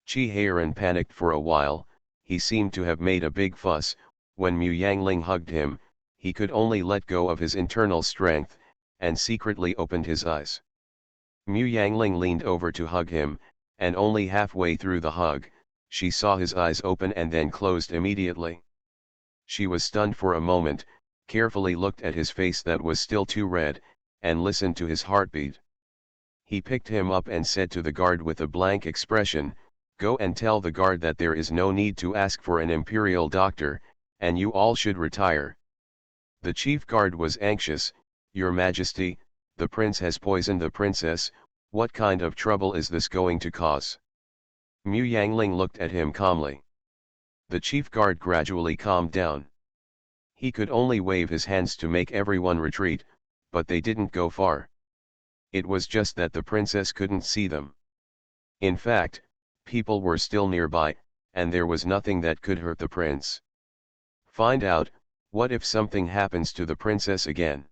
Chi Heiran panicked for a while, he seemed to have made a big fuss. When Mu Yangling hugged him, he could only let go of his internal strength, and secretly opened his eyes. Mu Yangling leaned over to hug him, and only halfway through the hug, she saw his eyes open and then closed immediately. She was stunned for a moment, carefully looked at his face that was still too red, and listened to his heartbeat. He picked him up and said to the guard with a blank expression, "Go and tell the guard that there is no need to ask for an imperial doctor, and you all should retire." The chief guard was anxious, "Your Majesty, the prince has poisoned the princess, what kind of trouble is this going to cause?" Mu Yangling looked at him calmly. The chief guard gradually calmed down. He could only wave his hands to make everyone retreat, but they didn't go far. It was just that the princess couldn't see them. In fact, people were still nearby, and there was nothing that could hurt the prince. Find out, what if something happens to the princess again?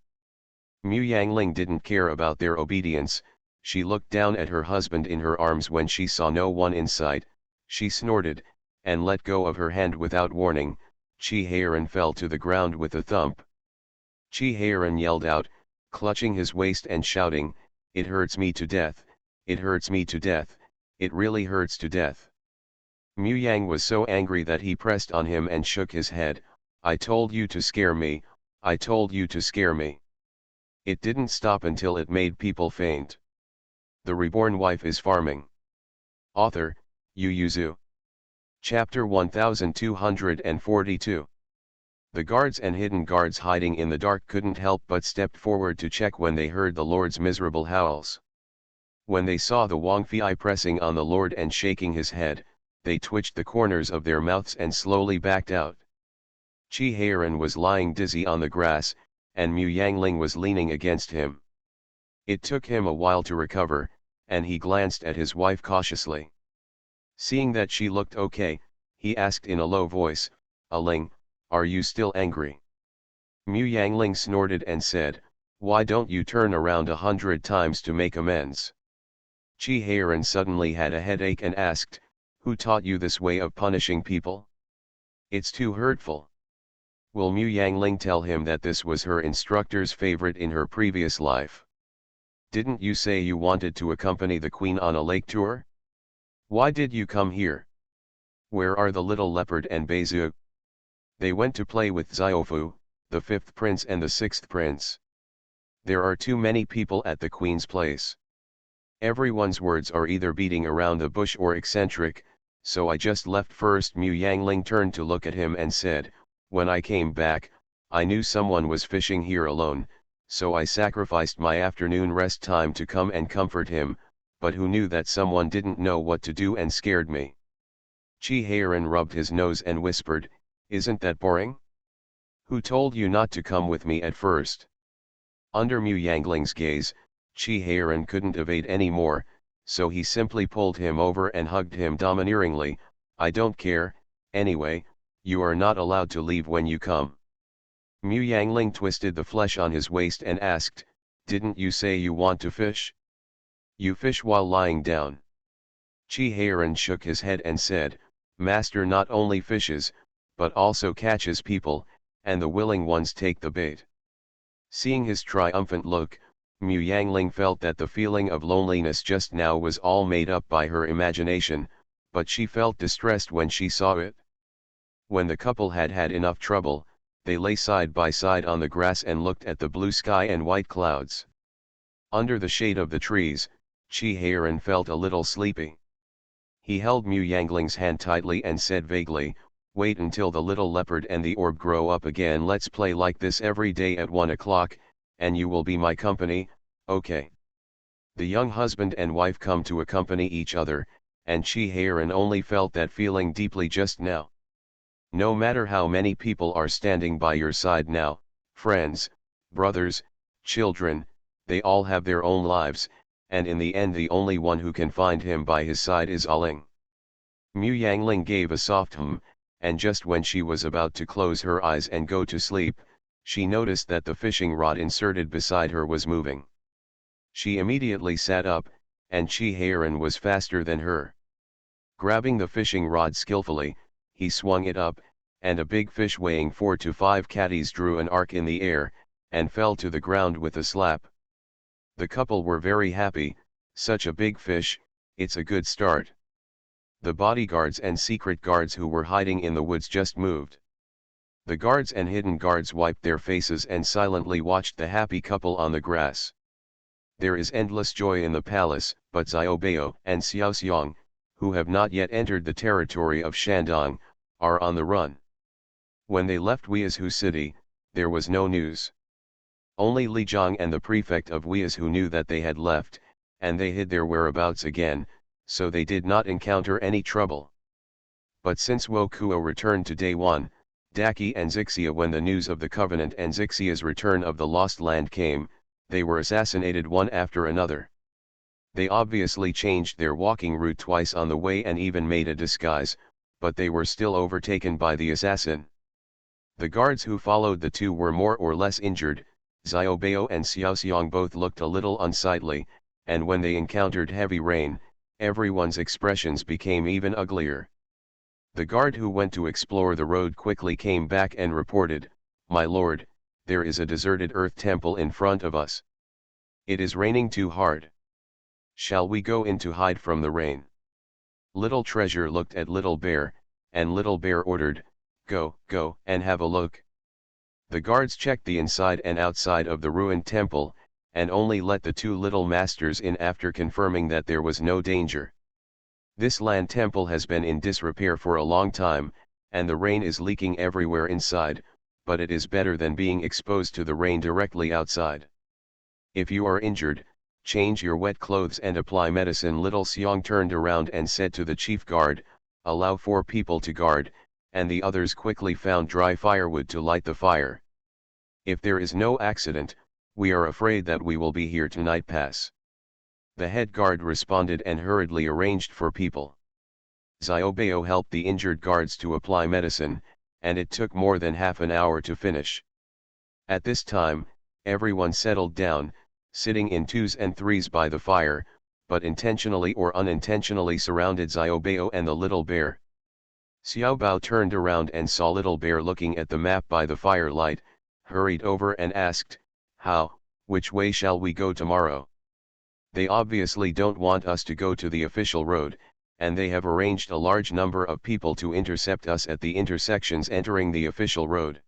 Mu Yangling didn't care about their obedience. She looked down at her husband in her arms. When she saw no one in sight, she snorted, and let go of her hand without warning. Chi Heiran fell to the ground with a thump. Chi Heiran yelled out, clutching his waist and shouting, "It hurts me to death, it hurts me to death, it really hurts to death." Mu Yang was so angry that he pressed on him and shook his head, "I told you to scare me, I told you to scare me." It didn't stop until it made people faint. The Reborn Wife is Farming. Author, Yu Yuzu. Chapter 1242. The guards and hidden guards hiding in the dark couldn't help but step forward to check when they heard the Lord's miserable howls. When they saw the Wang Fei pressing on the Lord and shaking his head, they twitched the corners of their mouths and slowly backed out. Chi Heiran was lying dizzy on the grass, and Mu Yangling was leaning against him. It took him a while to recover, and he glanced at his wife cautiously. Seeing that she looked okay, he asked in a low voice, "Aling, are you still angry?" Mu Yangling snorted and said, Why don't you turn around 100 times to make amends? Chi-Heiran suddenly had a headache and asked, who taught you this way of punishing people? It's too hurtful. Will Mu Yangling tell him that this was her instructor's favorite in her previous life? Didn't you say you wanted to accompany the queen on a lake tour? Why did you come here? Where are the little leopard and Beizhu? They went to play with Xiaofu, the fifth prince and the sixth prince. There are too many people at the queen's place. Everyone's words are either beating around the bush or eccentric, so I just left first. Mu Yangling turned to look at him and said, when I came back, I knew someone was fishing here alone, so I sacrificed my afternoon rest time to come and comfort him, but who knew that someone didn't know what to do and scared me. Chi-Heiran rubbed his nose and whispered, isn't that boring? Who told you not to come with me at first? Under Mu Yangling's gaze, Chi-Heiran couldn't evade any more, so he simply pulled him over and hugged him domineeringly. I don't care, anyway, you are not allowed to leave when you come. Mu Yangling twisted the flesh on his waist and asked, didn't you say you want to fish? You fish while lying down. Chi-Heiran shook his head and said, Master not only fishes, but also catches people, and the willing ones take the bait. Seeing his triumphant look, Mu Yangling felt that the feeling of loneliness just now was all made up by her imagination, but she felt distressed when she saw it. When the couple had had enough trouble, they lay side by side on the grass and looked at the blue sky and white clouds. Under the shade of the trees, Chi-Heiran felt a little sleepy. He held Mu Yangling's hand tightly and said vaguely, wait until the little leopard and the orb grow up again. Let's play like this every day at 1 o'clock, and you will be my company, okay? The young husband and wife come to accompany each other, and Chi-Heiran only felt that feeling deeply just now. No matter how many people are standing by your side now, friends, brothers, children, they all have their own lives, and in the end the only one who can find him by his side is Aling. Mu Yangling gave a soft hum, and just when she was about to close her eyes and go to sleep, she noticed that the fishing rod inserted beside her was moving. She immediately sat up, and Chi-Heiran was faster than her. Grabbing the fishing rod skillfully, he swung it up, and a big fish weighing 4 to 5 catties drew an arc in the air, and fell to the ground with a slap. The couple were very happy. Such a big fish, it's a good start. The bodyguards and secret guards who were hiding in the woods just moved. The guards and hidden guards wiped their faces and silently watched the happy couple on the grass. There is endless joy in the palace, but Xiaobao and Xiaoxiang, who have not yet entered the territory of Shandong, are on the run. When they left Weizhou city, there was no news. Only Li Zhang and the prefect of Weizhou knew that they had left, and they hid their whereabouts again, so they did not encounter any trouble. But since Wo Kuo returned to Day 1, Daki and Zixia, when the news of the Covenant and Zixia's return of the Lost Land came, they were assassinated one after another. They obviously changed their walking route twice on the way and even made a disguise, but they were still overtaken by the assassin. The guards who followed the two were more or less injured. Xiaobao and Xiaoxiang both looked a little unsightly, and when they encountered heavy rain, everyone's expressions became even uglier. The guard who went to explore the road quickly came back and reported, "My lord, there is a deserted earth temple in front of us. It is raining too hard. Shall we go in to hide from the rain?" Little Treasure looked at Little Bear, and Little Bear ordered, "Go, go, and have a look." The guards checked the inside and outside of the ruined temple, and only let the two little masters in after confirming that there was no danger. This land temple has been in disrepair for a long time, and the rain is leaking everywhere inside, but it is better than being exposed to the rain directly outside. If you are injured, change your wet clothes and apply medicine. Little Xiang turned around and said to the chief guard, "Allow 4 people to guard," and the others quickly found dry firewood to light the fire. "If there is no accident, we are afraid that we will be here tonight." Pass. The head guard responded and hurriedly arranged for people. Xiaobao helped the injured guards to apply medicine, and it took more than half an hour to finish. At this time, Everyone settled down, sitting in twos and threes by the fire, but intentionally or unintentionally surrounded Xiaobao and the little bear. Xiaobao turned around and saw Little Bear looking at the map by the firelight, hurried over and asked, which way shall we go tomorrow? They obviously don't want us to go to the official road, and they have arranged a large number of people to intercept us at the intersections entering the official road.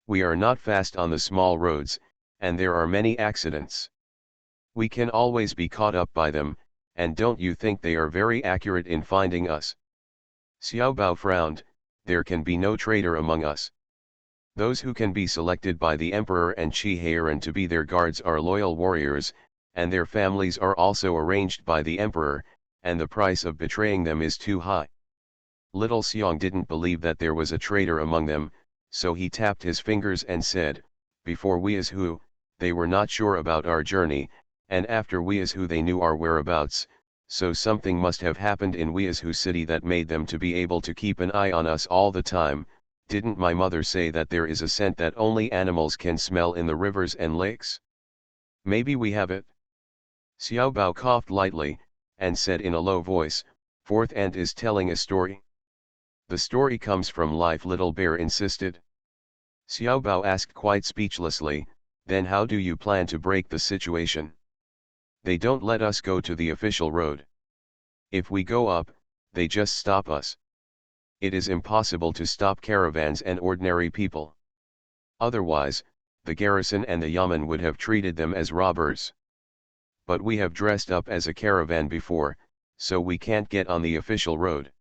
We are not fast on the small roads, and there are many accidents. We can always be caught up by them, and don't you think they are very accurate in finding us? Xiaobao frowned. There can be no traitor among us. Those who can be selected by the emperor and Qi Heiran to be their guards are loyal warriors, and their families are also arranged by the emperor, and the price of betraying them is too high. Little Xiong didn't believe that there was a traitor among them, so he tapped his fingers and said, before we is who, they were not sure about our journey, and after we is who they knew our whereabouts, so something must have happened in we is who city that made them to be able to keep an eye on us all the time. Didn't my mother say that there is a scent that only animals can smell in the rivers and lakes? Maybe we have it. Xiaobao coughed lightly, and said in a low voice, fourth ant is telling a story. The story comes from life, Little Bear insisted. Xiaobao asked quite speechlessly, then how do you plan to break the situation? They don't let us go to the official road. If we go up, they just stop us. It is impossible to stop caravans and ordinary people. Otherwise, the garrison and the yamen would have treated them as robbers. But we have dressed up as a caravan before, so we can't get on the official road.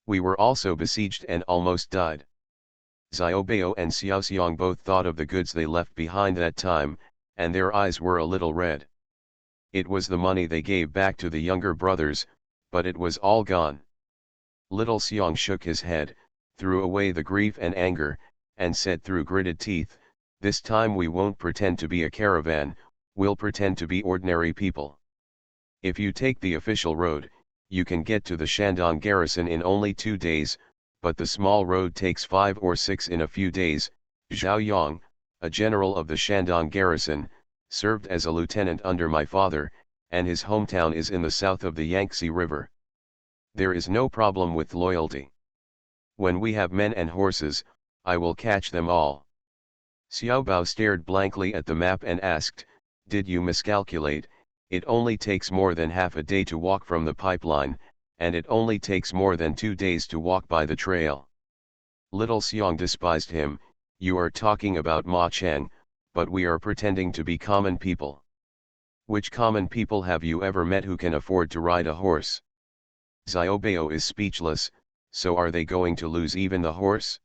We were also besieged and almost died. Xiaobao and Xiaoxiang both thought of the goods they left behind that time, and their eyes were a little red. It was the money they gave back to the younger brothers, but it was all gone. Little Xiong shook his head, threw away the grief and anger, and said through gritted teeth, this time we won't pretend to be a caravan, we'll pretend to be ordinary people. If you take the official road, you can get to the Shandong garrison in only 2 days, but the small road takes 5 or 6 in a few days. Zhao Yang, a general of the Shandong garrison, served as a lieutenant under my father, and his hometown is in the south of the Yangtze River. There is no problem with loyalty. When we have men and horses, I will catch them all. Xiaobao stared blankly at the map and asked, did you miscalculate? It only takes more than half a day to walk from the pipeline, and it only takes more than 2 days to walk by the trail. Little Xiong despised him. You are talking about Ma Cheng, but we are pretending to be common people. Which common people have you ever met who can afford to ride a horse? Xiaobao is speechless. So are they going to lose even the horse?